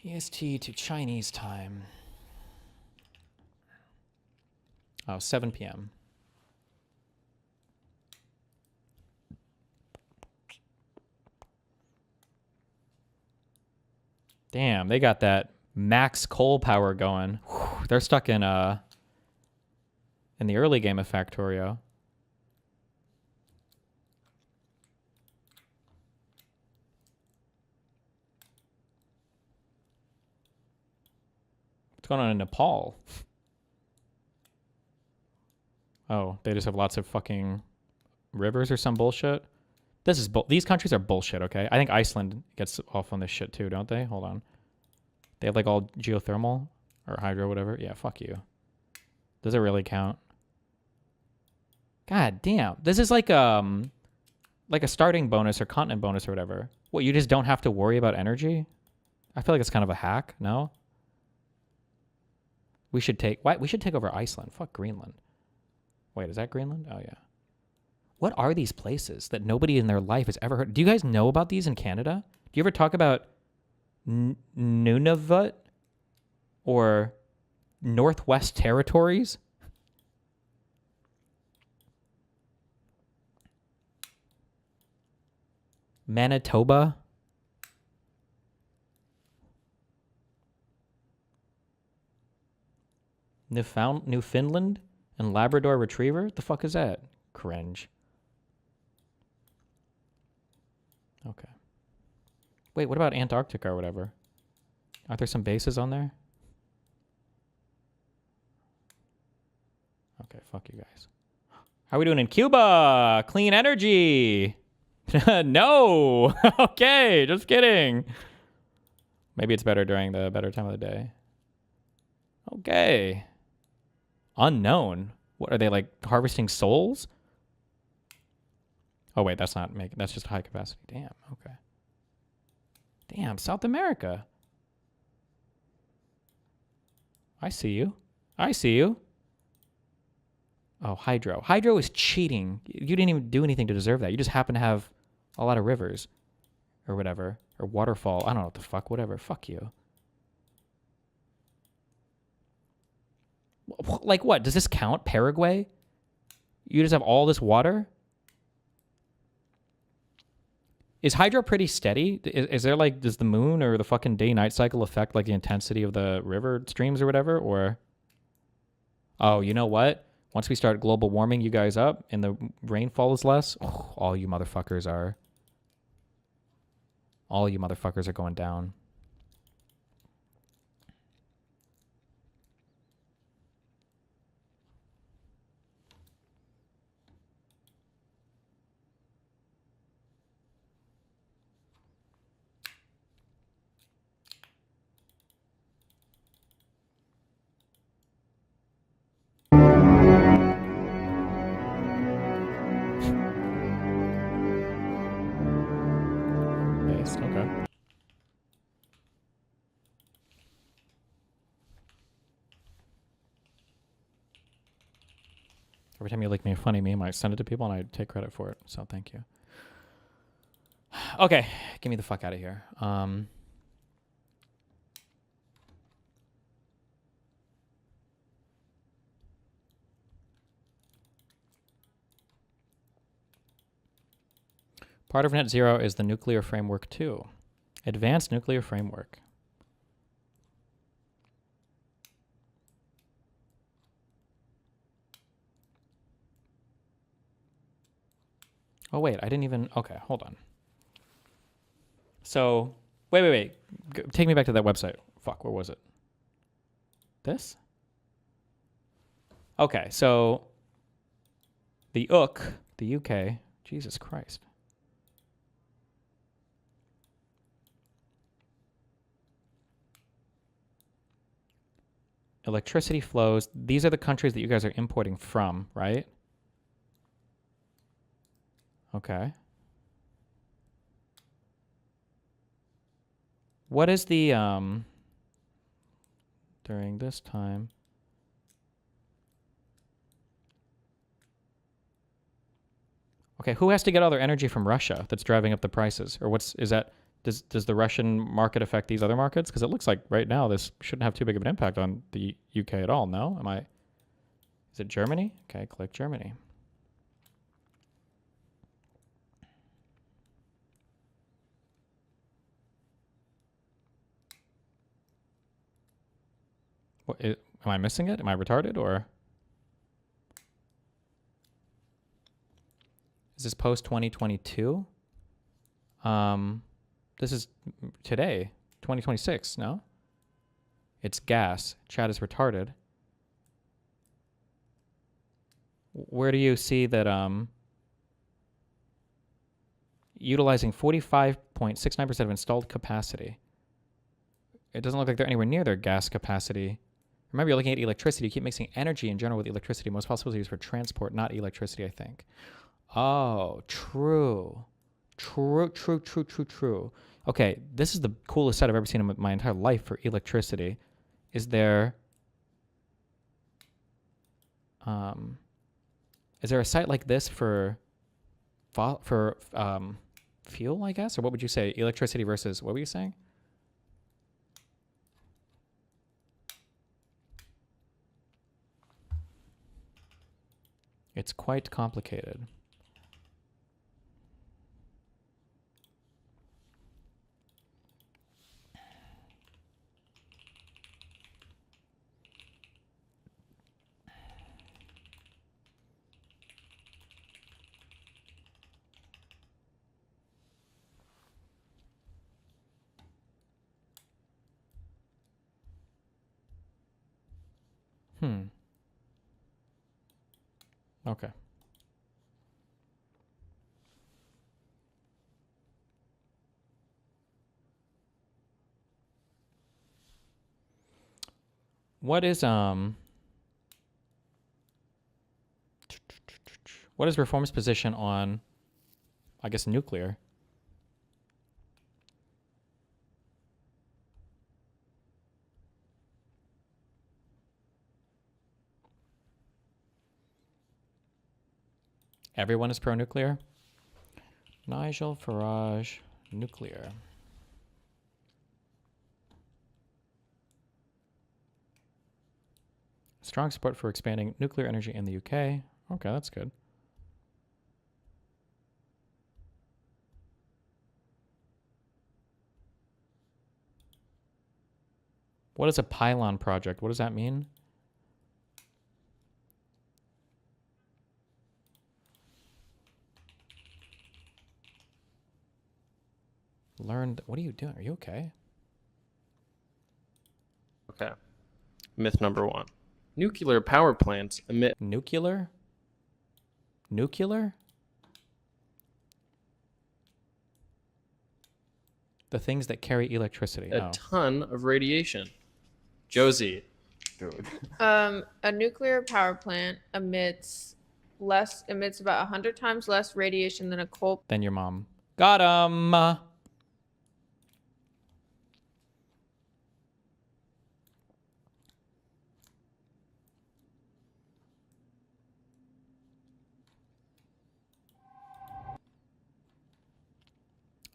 EST to Chinese time. Oh, 7 p.m. Damn, they got that max coal power going. Whew, they're stuck in the early game of Factorio. What's going on in Nepal? Oh, they just have lots of fucking rivers or some bullshit. This is these countries are bullshit, okay? I think Iceland gets off on this shit too, don't they? Hold on. They have like all geothermal or hydro, whatever. Yeah, fuck you. Does it really count? God damn. This is like a starting bonus or continent bonus or whatever. What, you just don't have to worry about energy? I feel like it's kind of a hack, no? We should take over Iceland. Fuck Greenland. Wait, is that Greenland? Oh yeah. What are these places that nobody in their life has ever heard? Do you guys know about these in Canada? Do you ever talk about Nunavut or Northwest Territories? Manitoba? Newfoundland and Labrador Retriever? The fuck is that? Cringe. Okay. Wait, what about Antarctica or whatever? Aren't there some bases on there? Okay, fuck you guys. How are we doing in Cuba? Clean energy. No. Okay, just kidding. Maybe it's better during the better time of the day. Okay. Unknown. What are they, like harvesting souls? Oh wait, that's not making. That's just high capacity. Damn. Okay. Damn, South America. I see you. I see you. Oh, hydro. Hydro is cheating. You didn't even do anything to deserve that. You just happen to have a lot of rivers, or whatever, or waterfall. I don't know what the fuck. Whatever. Fuck you. Like what? Does this count? Paraguay? You just have all this water? Is hydro pretty steady? Is there like, does the moon or the fucking day-night cycle affect like the intensity of the river streams or whatever? Or, oh, you know what? Once we start global warming you guys up and the rainfall is less, oh, all you motherfuckers are going down. Okay. Every time you like me a funny meme, I send it to people and I take credit for it. So thank you. Okay, get me the fuck out of here. Part of net zero is the nuclear framework too. Advanced nuclear framework. Oh wait, I didn't even, okay, hold on. So, wait. Take me back to that website. Fuck, where was it? This? Okay, so the UK, the UK, Jesus Christ. Electricity flows. These are the countries that you guys are importing from, right? Okay. What is the, during this time? Okay, who has to get all their energy from Russia that's driving up the prices? Or does the Russian market affect these other markets? Because it looks like right now this shouldn't have too big of an impact on the UK at all, no? Is it Germany? Okay, click Germany. Am I missing it? Am I retarded, or is this post 2022? This is today, 2026. No, it's gas. Chat is retarded. Where do you see that? Utilizing 45.69% of installed capacity. It doesn't look like they're anywhere near their gas capacity. Remember, you're looking at electricity. You keep mixing energy in general with electricity. Most possible use for transport, not electricity, I think. Oh, true. True. Okay, this is the coolest site I've ever seen in my entire life for electricity. Is there a site like this for fuel, I guess? Or what would you say? Electricity versus, what were you saying? It's quite complicated. Okay. What is Reform's position on, I guess, nuclear? Everyone is pro-nuclear? Nigel Farage, nuclear. Strong support for expanding nuclear energy in the UK. Okay, that's good. What is a pylon project? What does that mean? Learned. What are you doing? Are you okay? Okay. Myth number 1. Nuclear power plants emit... Nuclear? Nuclear? The things that carry electricity. A ton of radiation. Josie. Dude. A nuclear power plant emits about 100 times less radiation than a coal... Than your mom. Got 'em!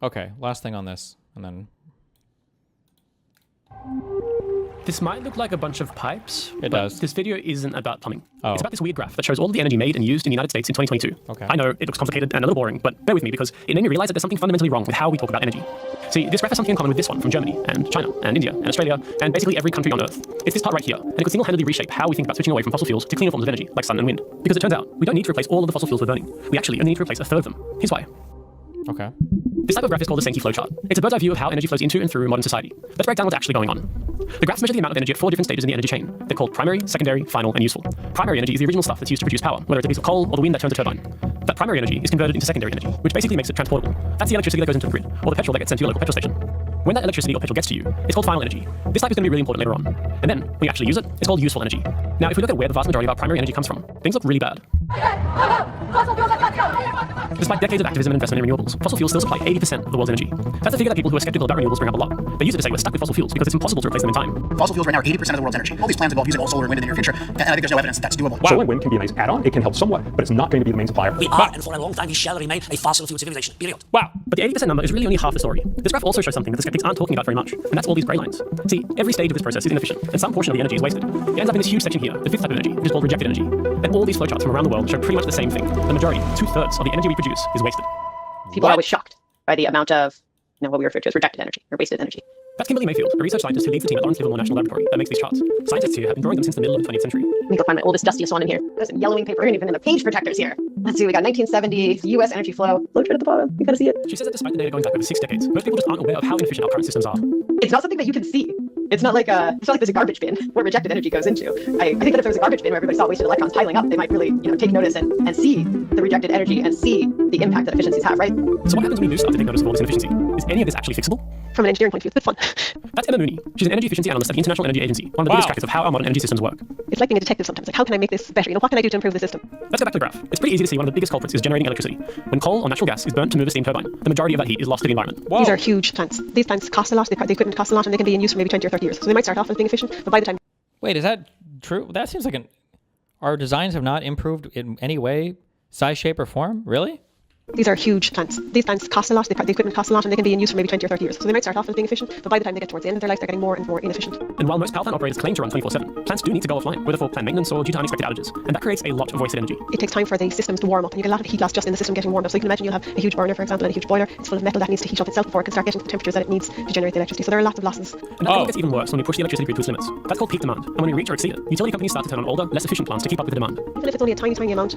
Okay, last thing on this, and then... This might look like a bunch of pipes. It does. This video isn't about plumbing. Oh. It's about this weird graph that shows all of the energy made and used in the United States in 2022. Okay. I know it looks complicated and a little boring, but bear with me because it made me realize that there's something fundamentally wrong with how we talk about energy. See, this graph has something in common with this one from Germany and China and India and Australia and basically every country on Earth. It's this part right here, and it could single-handedly reshape how we think about switching away from fossil fuels to cleaner forms of energy, like sun and wind. Because it turns out, we don't need to replace all of the fossil fuels we're burning. We actually only need to replace a third of them. Here's why. Okay. This type of graph is called the Sankey flow chart. It's a bird's eye view of how energy flows into and through modern society. Let's break down what's actually going on. The graphs measure the amount of energy at 4 different stages in the energy chain. They're called primary, secondary, final, and useful. Primary energy is the original stuff that's used to produce power, whether it's a piece of coal or the wind that turns a turbine. That primary energy is converted into secondary energy, which basically makes it transportable. That's the electricity that goes into the grid, or the petrol that gets sent to your local petrol station. When that electricity or petrol gets to you, it's called final energy. This type is going to be really important later on. And then, when you actually use it, it's called useful energy. Now, if we look at where the vast majority of our primary energy comes from, things look really bad. Despite decades of activism and investment in renewables, fossil fuels still supply 80% of the world's energy. That's a figure that people who are skeptical about renewables bring up a lot. They use it to say we're stuck with fossil fuels because it's impossible to replace them in time. Fossil fuels right now are 80% of the world's energy. All these plans involve using all solar and wind in the near future, and I think there's no evidence that's doable. Solar and wind can be a nice add-on. It can help somewhat, but it's not going to be the main supplier. We are, and for a long time we shall remain, a fossil fuel civilization. Period. Wow. But the 80% number is really only half the story. This graph also shows something that the skeptics aren't talking about very much, and that's all these grey lines. See, every stage of this process is inefficient, and some portion of the energy is wasted. It ends up in this huge section here, the fifth type of energy, which is called rejected energy. And all these flowcharts from around the world show pretty much the same thing. The majority, 2/3 of the energy we produce, is wasted. People are always shocked by the amount of what we refer to as rejected energy or wasted energy. That's Kimberly Mayfield, a research scientist who leads the team at Lawrence Livermore National Laboratory that makes these charts. Scientists here have been drawing them since the middle of the 20th century. Let me go find my oldest, dustiest one in here. There's some yellowing paper and even in the page protectors here. Let's see, we got 1970 U.S. energy flow. Look right at the bottom. You gotta see it. She says that despite the data going back over 6 decades, most people just aren't aware of how inefficient our current systems are. It's not something that you can see. It's not like there's a garbage bin where rejected energy goes into. I think that if there was a garbage bin where everybody saw wasted electrons piling up, they might really take notice and see the rejected energy and see the impact that efficiencies have, right? So what happens when we do start to take notice of all this inefficiency? Is any of this actually fixable? From an engineering point of view, it's a bit fun. That's Emma Mooney. She's an energy efficiency analyst at the International Energy Agency, one of the biggest trackers of how our modern energy systems work. It's like being a detective sometimes. Like, how can I make this better? What can I do to improve the system? Let's go back to the graph. It's pretty easy to see one of the biggest culprits is generating electricity. When coal or natural gas is burnt to move a steam turbine, the majority of that heat is lost to the environment. These are huge plants. These plants cost a lot. The equipment costs a lot, and they can be in use for maybe 20 or 30 years. So they might start off as being efficient, but by the time... Wait, is that true? That seems like our designs have not improved in any way, size, shape, or form? Really? These are huge plants. These plants cost a lot. The equipment costs a lot, and they can be in use for maybe 20 or 30 years. So they might start off as being efficient, but by the time they get towards the end of their life, they're getting more and more inefficient. And while most power plant operators claim to run 24/7, plants do need to go offline, whether for planned maintenance or due to unexpected outages, and that creates a lot of wasted energy. It takes time for the systems to warm up, and you get a lot of heat loss just in the system getting warmed up. So you can imagine you'll have a huge burner, for example, and a huge boiler. It's full of metal that needs to heat up itself before it can start getting to the temperatures that it needs to generate the electricity. So there are lots of losses. And that gets even worse when we push the electricity grid to its limits. That's called peak demand. And when we reach or exceed it, utility companies start to turn on older, less efficient plants to keep up with the demand. Even if it's only a tiny, tiny amount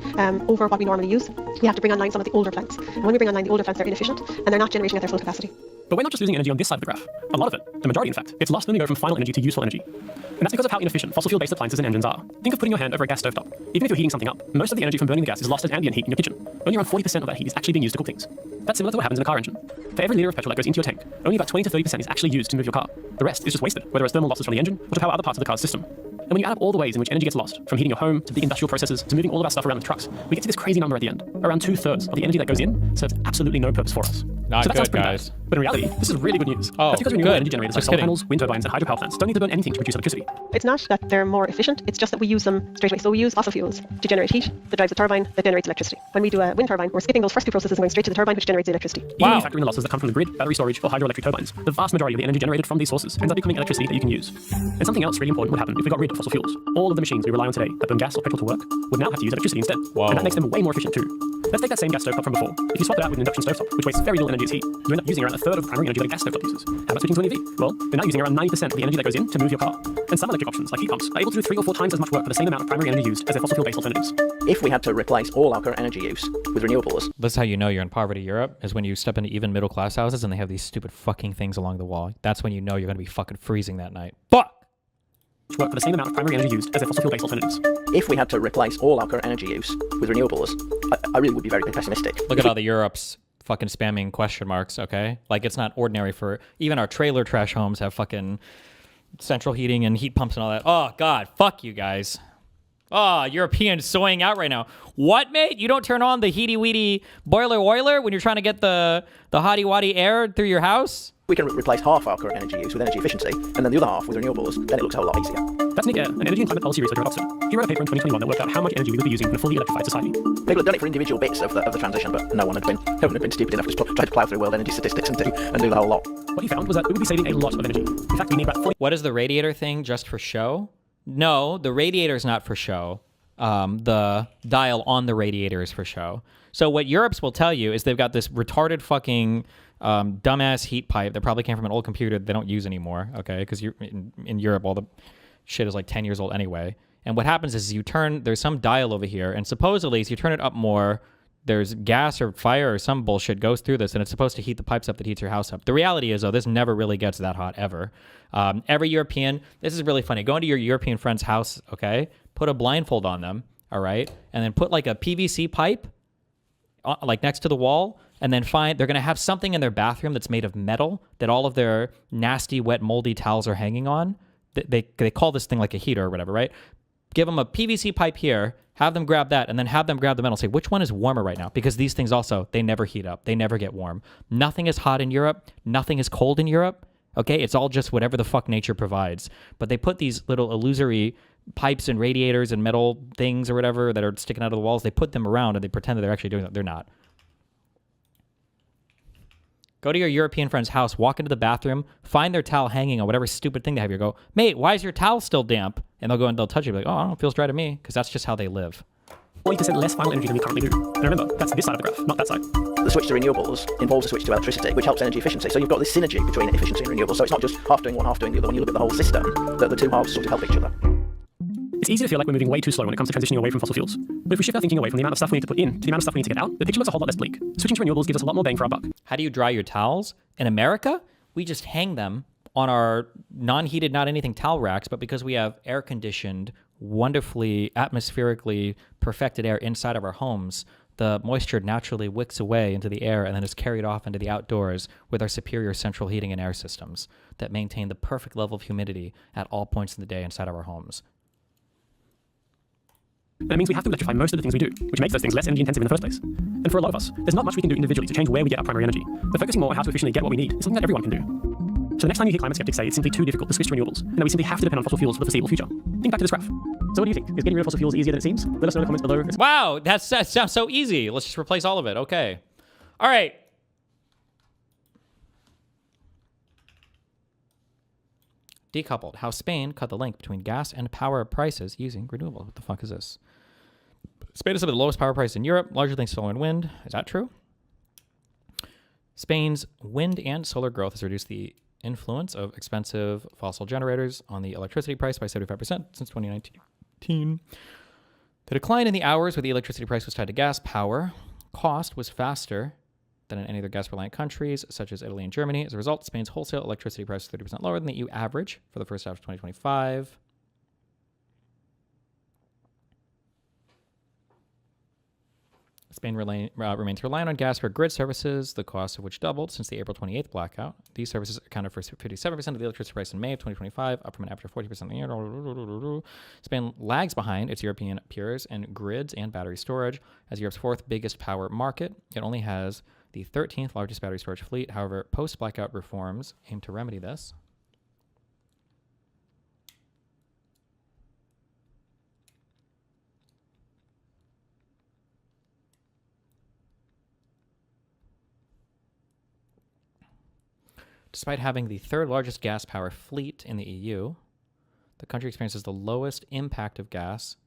over what we normally use, we have to bring online some of the older plants. And when we bring online the older plants, they're inefficient, and they're not generating at their full capacity. But we're not just losing energy on this side of the graph. A lot of it, the majority in fact, gets lost when we go from final energy to useful energy. And that's because of how inefficient fossil fuel-based appliances and engines are. Think of putting your hand over a gas stovetop. Even if you're heating something up, most of the energy from burning the gas is lost as ambient heat in your kitchen. Only around 40% of that heat is actually being used to cook things. That's similar to what happens in a car engine. For every litre of petrol that goes into your tank, only about 20 to 30% is actually used to move your car. The rest is just wasted, whether it's thermal losses from the engine or to power other parts of the car's system. And when you add up all the ways in which energy gets lost, from heating your home to big industrial processes to moving all of our stuff around with trucks, we get to this crazy number at the end. Around 2/3 of the energy that goes in serves absolutely no purpose for us. Not so that good, sounds pretty guys. Bad. But in reality, this is really good news. Oh, that's because renewable good. energy generators like Just solar kidding. panels, wind turbines, and hydropower plants don't need to burn anything to produce electricity. It's not that they're more efficient, it's just that we use them straight away. So we use fossil fuels to generate heat that drives a turbine that generates electricity. When we do a wind turbine, we're skipping those first two processes and going straight to the turbine which generates the electricity. Even when you factor in the losses that come from the grid, battery storage, or hydroelectric turbines, the vast majority of the energy generated from these sources ends up becoming electricity that you can use. And something else really important would happen if we got rid of fossil fuels. All of the machines we rely on today that burn gas or petrol to work would now have to use electricity instead. Whoa. And that makes them way more efficient too. Let's take that same gas stovetop from before. If you swap it out with an induction stovetop, which wastes very little energy as heat, you end up using around 1/3 of the primary energy that a gas stovetop uses. How about switching to an EV? Well, they're now using around 90% of the energy that goes in to move your car. And some electric options, like heat pumps, are able to do 3 or 4 times as much work for the same amount of primary energy used as their fossil fuel-based alternatives. If we had to replace all our current energy use with renewables. That's how you know you're in poverty Europe, is when you step into even middle class houses and they have these stupid fucking things along the wall. That's when you know you're going to be fucking freezing that night. Fuck! Work for the same amount of primary energy used as their fossil fuel-based alternatives. If we had to replace all our current energy use with renewables, I really would be very pessimistic. Look at all the Europe's fucking spamming question marks, okay? Like, it's not ordinary for... Even our trailer trash homes have fucking central heating and heat pumps and all that. Oh, God. Fuck you guys. Oh, Europeans soying out right now. What, mate? You don't turn on the heaty-weedy boiler when you're trying to get the hotty-waddy air through your house? We can replace half our current energy use with energy efficiency, and then the other half with renewables, then it looks a whole lot easier. That's Nick Eyre, an energy and climate policy researcher at Oxford. He wrote a paper in 2021 that worked out how much energy we would be using in a fully electrified society. People have done it for individual bits of the transition, but no one had been stupid enough to try to plough through world energy statistics and do the whole lot. What he found was that we would be saving a lot of energy. In fact, we need about 40... What is the radiator thing just for show? No, the radiator's not for show. The dial on the radiator is for show. So what Europe's will tell you is they've got this retarded fucking dumbass heat pipe that probably came from an old computer that they don't use anymore, okay? Because in Europe, all the shit is like 10 years old anyway. And what happens is there's some dial over here, and supposedly as you turn it up more, there's gas or fire or some bullshit goes through this, and it's supposed to heat the pipes up that heats your house up. The reality is, though, this never really gets that hot ever. Every European, this is really funny. Go into your European friend's house, okay? Put a blindfold on them, all right? And then put like a PVC pipe like next to the wall, and then they're going to have something in their bathroom that's made of metal that all of their nasty, wet, moldy towels are hanging on. They call this thing like a heater or whatever, right? Give them a PVC pipe here, Have them grab that, and then have them grab the metal. Say, which one is warmer right now? Because these things also, they never heat up. They never get warm. Nothing is hot in Europe. Nothing is cold in Europe. Okay? It's all just whatever the fuck nature provides. But they put these little illusory pipes and radiators and metal things or whatever that are sticking out of the walls. They put them around, and they pretend that they're actually doing that. They're not. Go to your European friend's house, walk into the bathroom, find their towel hanging on whatever stupid thing they have here. Go, mate, why is your towel still damp? And they'll go and they'll touch it. Be like, oh, I don't know, it feels dry to me. Because that's just how they live. 40% less final energy than we currently do. And remember, that's this side of the graph, not that side. The switch to renewables involves a switch to electricity, which helps energy efficiency. So you've got this synergy between efficiency and renewables. So it's not just half doing one, half doing the other. When you look at the whole system, that the two halves sort of help each other. It's easy to feel like we're moving way too slow when it comes to transitioning away from fossil fuels. But if we shift our thinking away from the amount of stuff we need to put in to the amount of stuff we need to get out, the picture looks a whole lot less bleak. Switching to renewables gives us a lot more bang for our buck. How do you dry your towels? In America, we just hang them on our non-heated, not anything towel racks, but because we have air-conditioned, wonderfully, atmospherically perfected air inside of our homes, the moisture naturally wicks away into the air and then is carried off into the outdoors with our superior central heating and air systems that maintain the perfect level of humidity at all points in the day inside of our homes. And that means we have to electrify most of the things we do, which makes those things less energy intensive in the first place. And for a lot of us, there's not much we can do individually to change where we get our primary energy, but focusing more on how to efficiently get what we need is something that everyone can do. So the next time you hear climate skeptics say it's simply too difficult to switch to renewables, and that we simply have to depend on fossil fuels for the foreseeable future, think back to this graph. So what do you think? Is getting rid of fossil fuels easier than it seems? Let us know in the comments below. Wow, that sounds so easy. Let's just replace all of it. Okay. All right. Decoupled. How Spain cut the link between gas and power prices using renewables. What the fuck is this? Spain is some of the lowest power price in Europe, largely thanks to solar and wind. Is that true? Spain's wind and solar growth has reduced the influence of expensive fossil generators on the electricity price by 75% since 2019. The decline in the hours where the electricity price was tied to gas power cost was faster than in any other gas-reliant countries, such as Italy and Germany. As a result, Spain's wholesale electricity price is 30% lower than the EU average for the first half of 2025. Spain remains reliant on gas for grid services, the cost of which doubled since the April 28th blackout. These services accounted for 57% of the electricity price in May of 2025, up from an average of 40% in the year. Spain lags behind its European peers in grids and battery storage. As Europe's fourth biggest power market, it only has the 13th largest battery storage fleet. However, post-blackout reforms aim to remedy this. Despite having the third largest gas power fleet in the EU, the country experiences the lowest impact of gas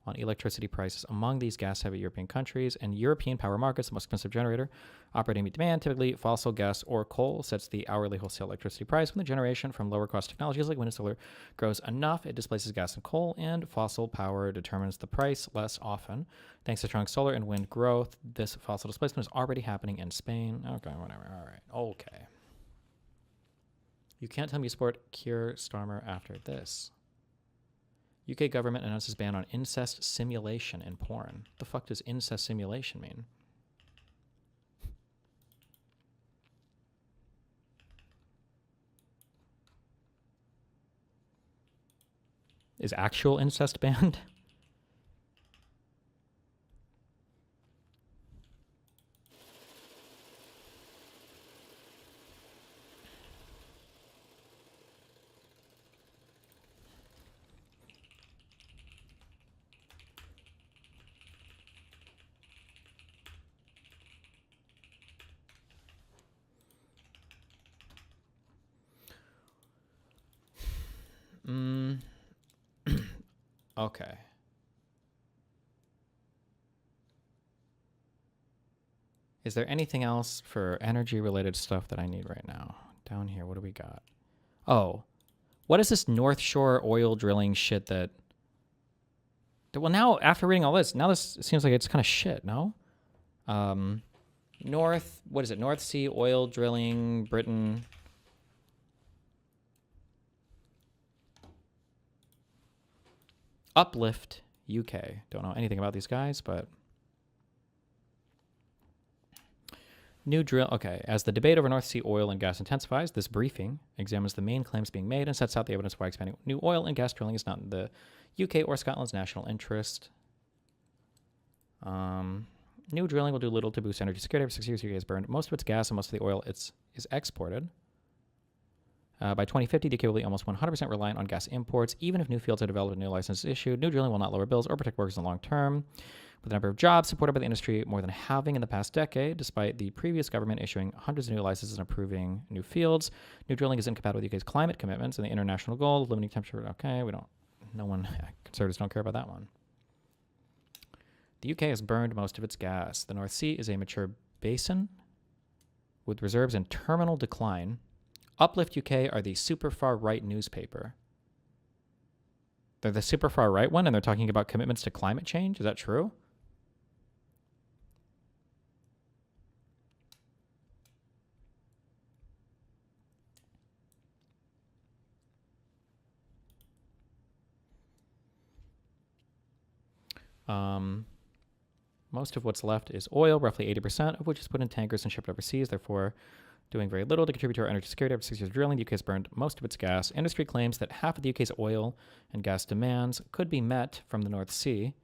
on electricity prices among these gas-heavy European countries. And European power markets, the most expensive generator operating to meet demand, typically fossil gas or coal, sets the hourly wholesale electricity price. When the generation from lower-cost technologies like wind and solar grows enough, it displaces gas and coal, and fossil power determines the price less often. Thanks to strong solar and wind growth, this fossil displacement is already happening in Spain. Okay, whatever. All right. Okay. You can't tell me you support Keir Starmer after this. UK government announces ban on incest simulation in porn. What the fuck does incest simulation mean? Is actual incest banned? Okay. Is there anything else for energy-related stuff that I need right now? Down here, what do we got? Oh, what is this North Shore oil drilling shit that... Well, now, after reading all this, now this seems like it's kind of shit, no? What is it? North Sea oil drilling, Britain... Uplift UK. Don't know anything about these guys, but... New drill... Okay, as the debate over North Sea oil and gas intensifies, this briefing examines the main claims being made and sets out the evidence why expanding new oil and gas drilling is not in the UK or Scotland's national interest. New drilling will do little to boost energy security. For 6 years, the UK has burned most of its gas and most of the oil is exported. By 2050, the UK will be almost 100% reliant on gas imports, even if new fields are developed and new licenses issued. New drilling will not lower bills or protect workers in the long term. With the number of jobs supported by the industry more than halving in the past decade, despite the previous government issuing hundreds of new licenses and approving new fields, new drilling is incompatible with the UK's climate commitments and the international goal of limiting temperature. Okay, conservatives don't care about that one. The UK has burned most of its gas. The North Sea is a mature basin with reserves in terminal decline. Uplift UK are the super far right newspaper. They're the super far right one, and they're talking about commitments to climate change. Is that true? Most of what's left is oil, roughly 80% of which is put in tankers and shipped overseas, therefore doing very little to contribute to our energy security. After 6 years of drilling, the UK has burned most of its gas. Industry claims that half of the UK's oil and gas demands could be met from the North Sea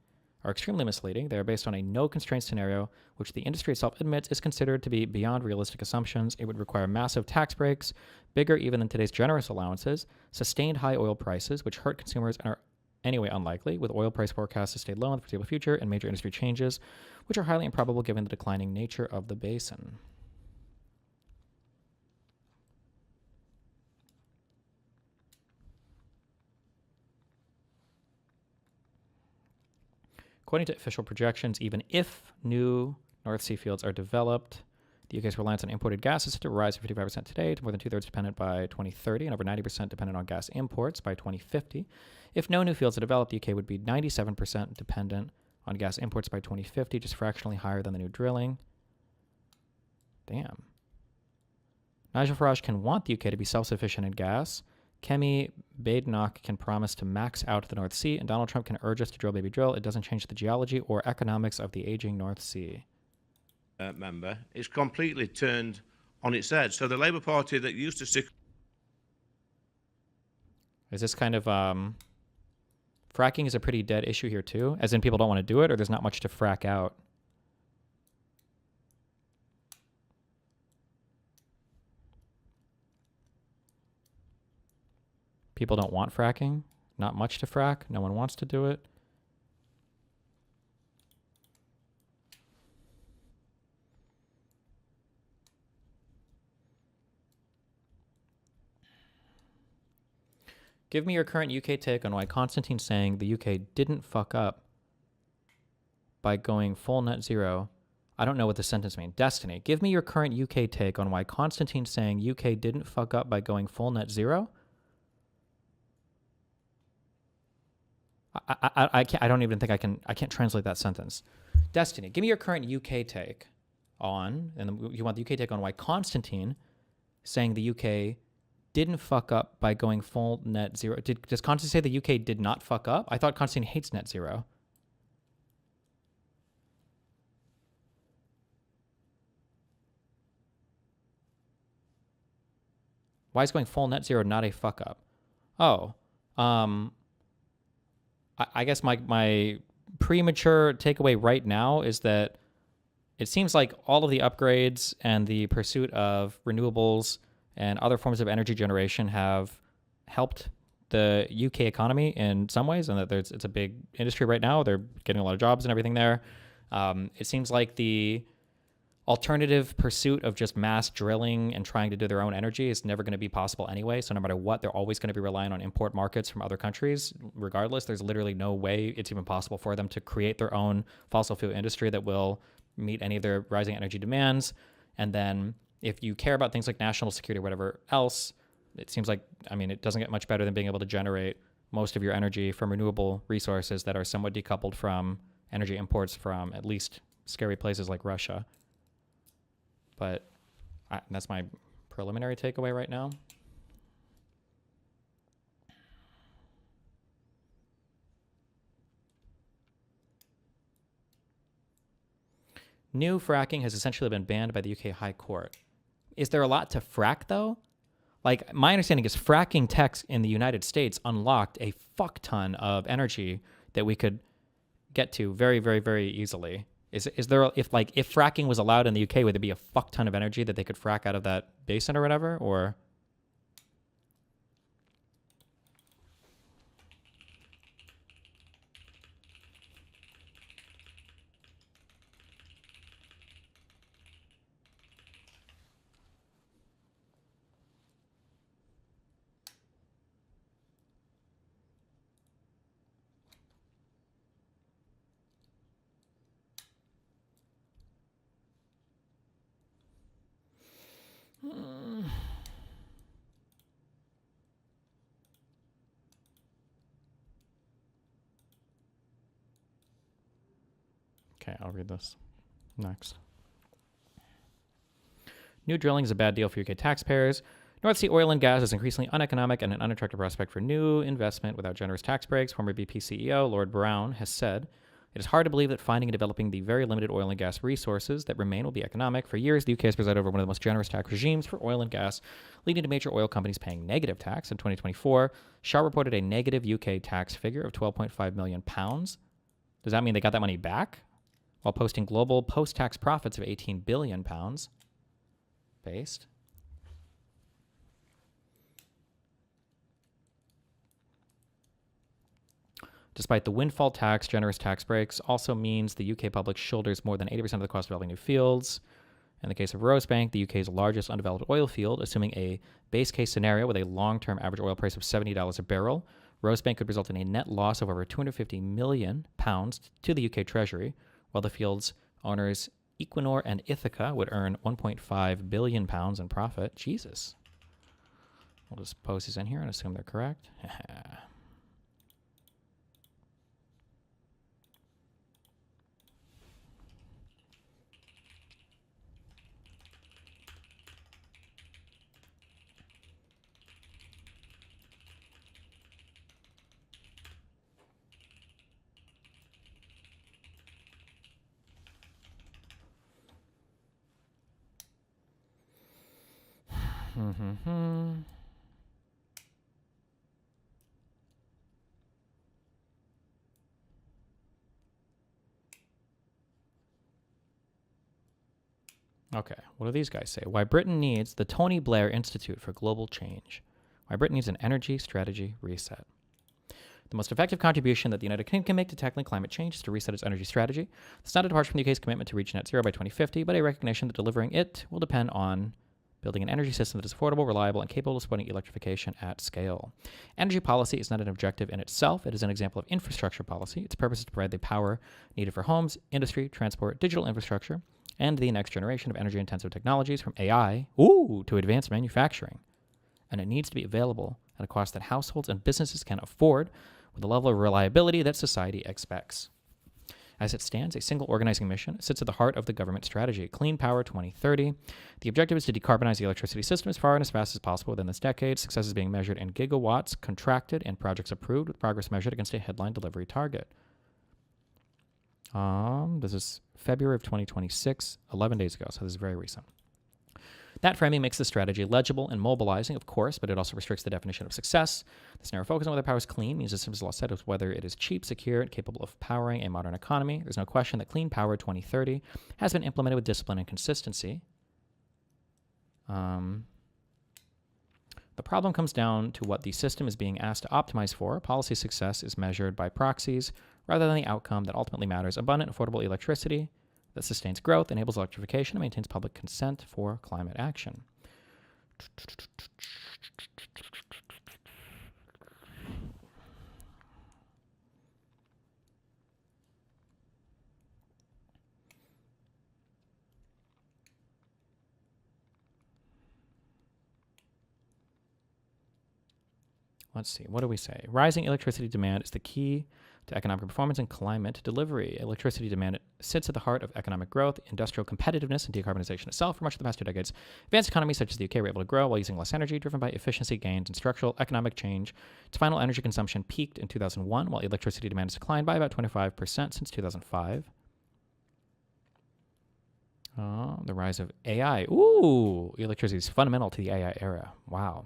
are extremely misleading. They are based on a no-constraint scenario, which the industry itself admits is considered to be beyond realistic assumptions. It would require massive tax breaks, bigger even than today's generous allowances, sustained high oil prices, which hurt consumers and are anyway unlikely, with oil price forecasts to stay low in the foreseeable future, and major industry changes, which are highly improbable given the declining nature of the basin. According to official projections, even if new North Sea fields are developed, the UK's reliance on imported gas is set to rise from 55% today to more than two-thirds dependent by 2030 and over 90% dependent on gas imports by 2050. If no new fields are developed, the UK would be 97% dependent on gas imports by 2050, just fractionally higher than the new drilling. Damn. Nigel Farage can want the UK to be self-sufficient in gas. Kemi Badenoch can promise to max out the North Sea, and Donald Trump can urge us to drill, baby, drill. It doesn't change the geology or economics of the aging North Sea. Member is completely turned on its head. So the Labour Party that used to stick... Is this kind of... fracking is a pretty dead issue here too, as in people don't want to do it, or there's not much to frack out? People don't want fracking? Not much to frack? No one wants to do it? Give me your current UK take on why Constantine's saying the UK didn't fuck up by going full net zero. I don't know what the sentence means. Destiny, give me your current UK take on why Constantine's saying UK didn't fuck up by going full net zero. I don't even think I can't translate that sentence. Destiny, give me your current UK take on, and you want the UK take on why Constantine saying the UK didn't fuck up by going full net zero. Does Constantine say the UK did not fuck up? I thought Constantine hates net zero. Why is going full net zero not a fuck up? Oh, I guess my premature takeaway right now is that it seems like all of the upgrades and the pursuit of renewables and other forms of energy generation have helped the UK economy in some ways, and that it's a big industry right now. They're getting a lot of jobs and everything there. It seems like the alternative pursuit of just mass drilling and trying to do their own energy is never going to be possible anyway. So no matter what, they're always going to be relying on import markets from other countries. Regardless, there's literally no way it's even possible for them to create their own fossil fuel industry that will meet any of their rising energy demands. And then if you care about things like national security or whatever else, it seems like, I mean, it doesn't get much better than being able to generate most of your energy from renewable resources that are somewhat decoupled from energy imports from at least scary places like Russia. But that's my preliminary takeaway right now. New fracking has essentially been banned by the UK High Court. Is there a lot to frack, though? Like, my understanding is fracking techs in the United States unlocked a fuck ton of energy that we could get to very, very, very easily Is there, if fracking was allowed in the UK, would there be a fuck ton of energy that they could frack out of that basin or whatever? Or okay, I'll read this next. New drilling is a bad deal for UK taxpayers. North Sea oil and gas is increasingly uneconomic and an unattractive prospect for new investment without generous tax breaks. Former BP CEO Lord Brown has said, "It is hard to believe that finding and developing the very limited oil and gas resources that remain will be economic. For years, the UK has presided over one of the most generous tax regimes for oil and gas, leading to major oil companies paying negative tax. In 2024, Shaw reported a negative UK tax figure of £12.5 million. Does that mean they got that money back? While posting global post-tax profits of £18 billion. Based. Despite the windfall tax, generous tax breaks also means the UK public shoulders more than 80% of the cost of developing new fields. In the case of Rosebank, the UK's largest undeveloped oil field, assuming a base case scenario with a long-term average oil price of $70 a barrel, Rosebank could result in a net loss of over £250 million to the UK Treasury, while the field's owners Equinor and Ithaca would earn £1.5 billion in profit. Jesus. We'll just post these in here and assume they're correct. Okay, what do these guys say? Why Britain needs the Tony Blair Institute for Global Change. Why Britain needs an energy strategy reset. The most effective contribution that the United Kingdom can make to tackling climate change is to reset its energy strategy. It's not a departure from the UK's commitment to reach net zero by 2050, but a recognition that delivering it will depend on building an energy system that is affordable, reliable, and capable of supporting electrification at scale. Energy policy is not an objective in itself. It is an example of infrastructure policy. Its purpose is to provide the power needed for homes, industry, transport, digital infrastructure, and the next generation of energy-intensive technologies from AI to advanced manufacturing. And it needs to be available at a cost that households and businesses can afford with the level of reliability that society expects. As it stands, a single organizing mission sits at the heart of the government strategy, Clean Power 2030. The objective is to decarbonize the electricity system as far and as fast as possible within this decade. Success is being measured in gigawatts contracted and projects approved, with progress measured against a headline delivery target. This is February of 2026, 11 days ago, so this is very recent. That framing makes the strategy legible and mobilizing, of course, but it also restricts the definition of success. This narrow focus on whether power is clean means, as Sim's law said, is whether it is cheap, secure, and capable of powering a modern economy. There's no question that Clean Power 2030 has been implemented with discipline and consistency. The problem comes down to what the system is being asked to optimize for. Policy success is measured by proxies rather than the outcome that ultimately matters: abundant, affordable electricity that sustains growth, enables electrification, and maintains public consent for climate action. Let's see, what do we say? Rising electricity demand is the key to economic performance and climate delivery. Electricity demand sits at the heart of economic growth, industrial competitiveness, and decarbonization itself. For much of the past 2 decades, advanced economies such as the UK were able to grow while using less energy, driven by efficiency gains and structural economic change. Its final energy consumption peaked in 2001, while electricity demand has declined by about 25% since 2005. The rise of AI. Electricity is fundamental to the AI era. Wow.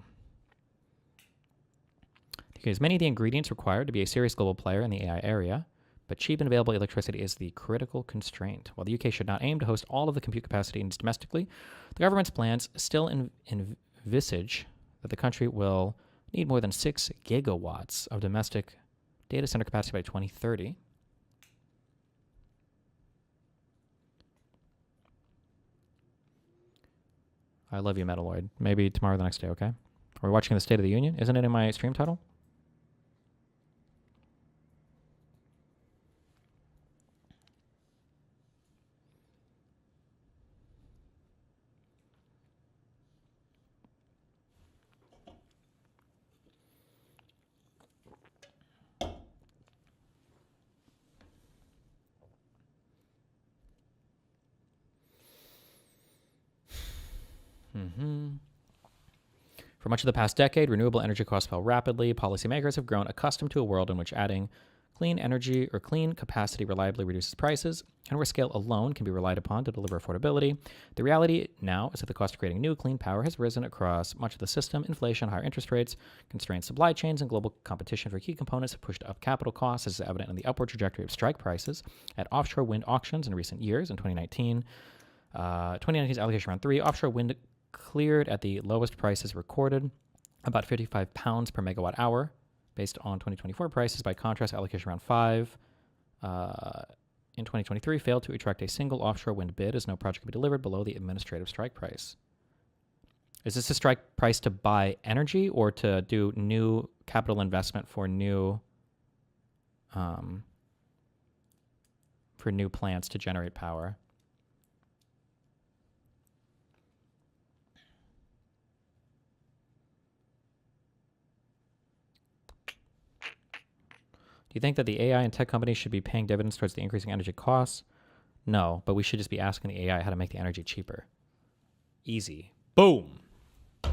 Because many of the ingredients required to be a serious global player in the AI area, but cheap and available electricity is the critical constraint. While the UK should not aim to host all of the compute capacity needs domestically, the government's plans still envisage that the country will need more than 6 gigawatts of domestic data center capacity by 2030. I love you, Metalloid. Maybe tomorrow or the next day, okay? Are we watching the State of the Union? Isn't it in my stream title? For much of the past decade, renewable energy costs fell rapidly. Policymakers have grown accustomed to a world in which adding clean energy or clean capacity reliably reduces prices, and where scale alone can be relied upon to deliver affordability. The reality now is that the cost of creating new clean power has risen across much of the system. Inflation, higher interest rates, constrained supply chains, and global competition for key components have pushed up capital costs, as is evident in the upward trajectory of strike prices at offshore wind auctions in recent years. In 2019's allocation round 3, offshore wind cleared at the lowest prices recorded, about 55 pounds per megawatt hour, based on 2024 prices. By contrast, allocation round 5 in 2023 failed to attract a single offshore wind bid, as no project could be delivered below the administrative strike price. Is this a strike price to buy energy or to do new capital investment for new plants to generate power? Do you think that the AI and tech companies should be paying dividends towards the increasing energy costs? No, but we should just be asking the AI how to make the energy cheaper. Easy. Boom. The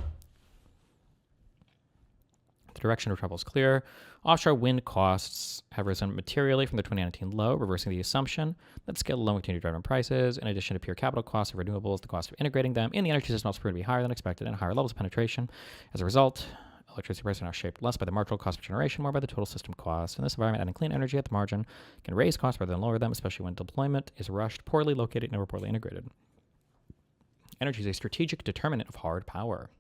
direction of travel is clear. Offshore wind costs have risen materially from the 2019 low, reversing the assumption that scale alone will continue to drive down prices. In addition to pure capital costs of renewables, the cost of integrating them in the energy system also proved to be higher than expected and higher levels of penetration. As a result, electricity prices are now shaped less by the marginal cost of generation, more by the total system cost. In this environment, adding clean energy at the margin can raise costs rather than lower them, especially when deployment is rushed, poorly located, and poorly integrated. Energy is a strategic determinant of hard power.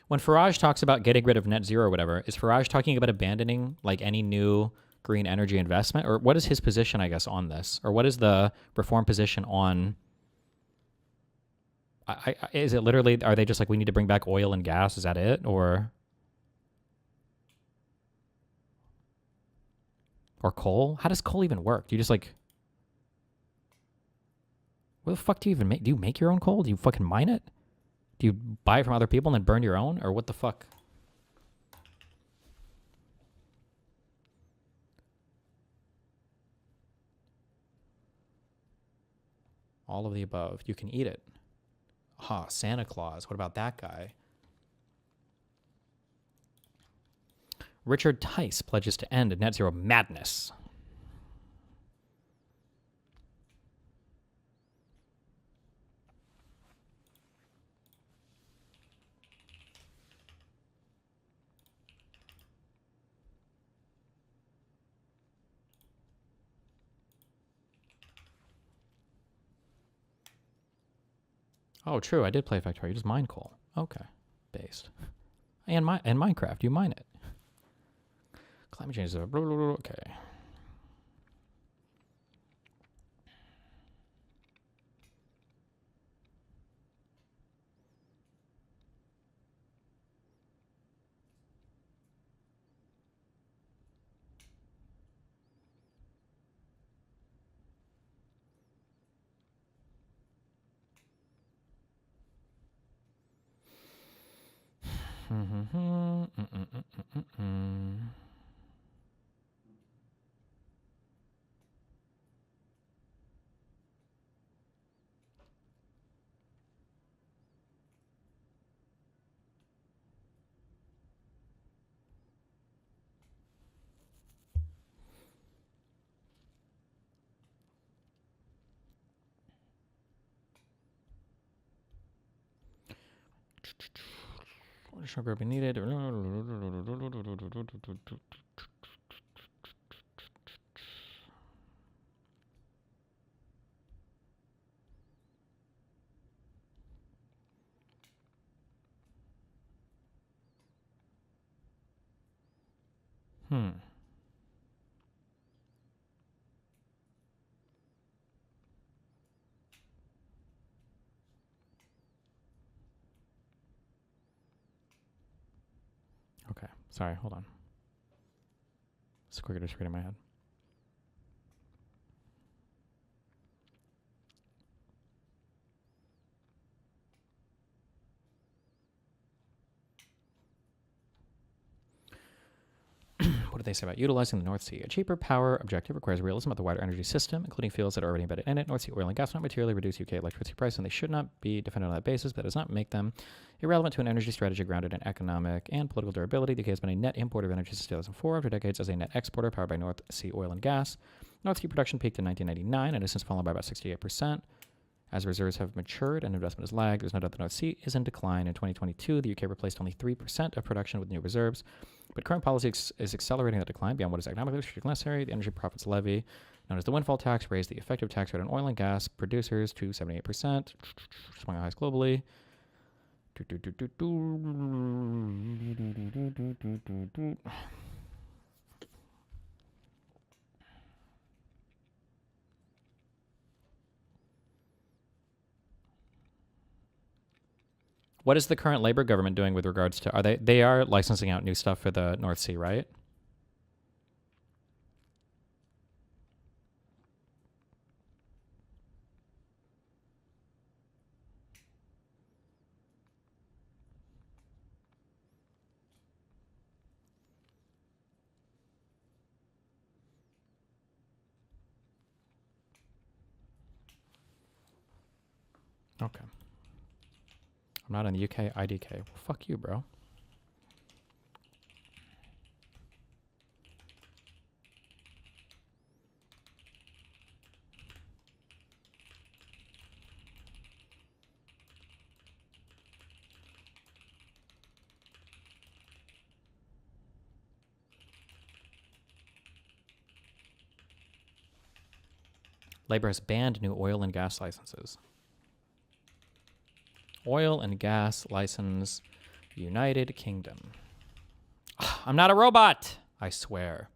When Farage talks about getting rid of net zero or whatever, is Farage talking about abandoning like any new green energy investment? Or what is his position, I guess, on this? Or what is the reform position on... is it literally, are they just like, we need to bring back oil and gas? Is that it? Or coal? How does coal even work? Do you just like... What the fuck do you even make? Do you make your own coal? Do you fucking mine it? Do you buy it from other people and then burn your own? Or what the fuck? All of the above. You can eat it. Santa Claus. What about that guy? Richard Tice pledges to end net zero madness. Oh, true. I did play Factorio. You just mine coal. Okay. Based. And Minecraft. You mine it. Climate change is a... Okay. Additional group needed. Okay, sorry, hold on. It's quicker to just read in my head. What do they say about utilizing the North Sea? A cheaper power objective requires realism of the wider energy system, including fields that are already embedded in it. North Sea oil and gas will not materially reduce UK electricity price, and they should not be defended on that basis, but that does not make them irrelevant to an energy strategy grounded in economic and political durability. The UK has been a net importer of energy since 2004, after decades as a net exporter powered by North Sea oil and gas. North Sea production peaked in 1999 and has since fallen by about 68%. As reserves have matured and investment has lagged, there's no doubt the North Sea is in decline. In 2022, the UK replaced only 3% of production with new reserves, but current policy is accelerating that decline beyond what is economically necessary. The energy profits levy, known as the windfall tax, raised the effective tax rate on oil and gas producers to 78%, swung the highest globally. What is the current Labour government doing with regards to, they are licensing out new stuff for the North Sea, right? Okay. I'm not in the UK, IDK. Well, fuck you, bro. Labour has banned new oil and gas licenses. Oil and gas license, United Kingdom. I'm not a robot, I swear.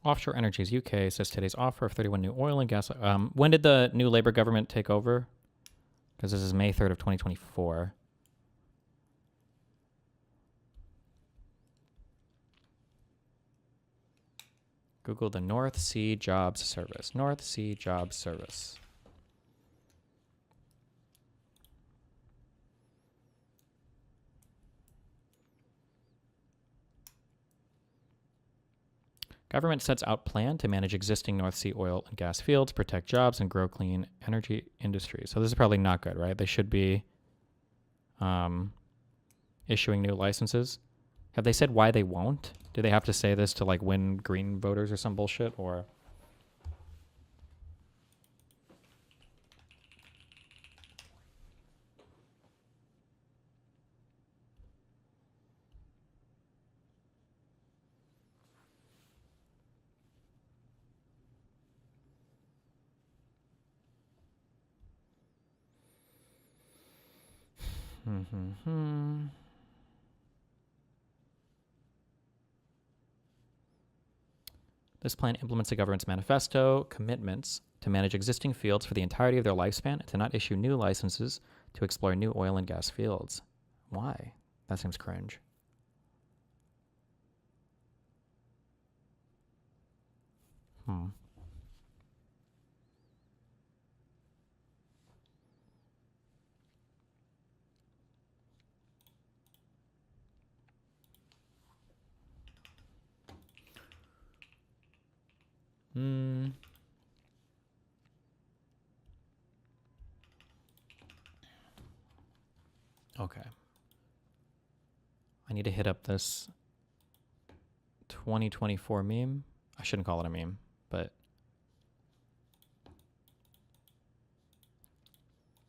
Offshore Energies UK says today's offer of 31 new oil and gas. When did the new Labour government take over? Because this is May 3rd of 2024. Google the North Sea Jobs Service. North Sea Jobs Service. Government sets out plan to manage existing North Sea oil and gas fields, protect jobs, and grow clean energy industries. So this is probably not good, right? They should be issuing new licenses. Have they said why they won't? Do they have to say this to like win green voters or some bullshit, or? This plan implements the government's manifesto commitments to manage existing fields for the entirety of their lifespan and to not issue new licenses to explore new oil and gas fields. Why? That seems cringe. Okay. I need to hit up this 2024 meme. I shouldn't call it a meme, but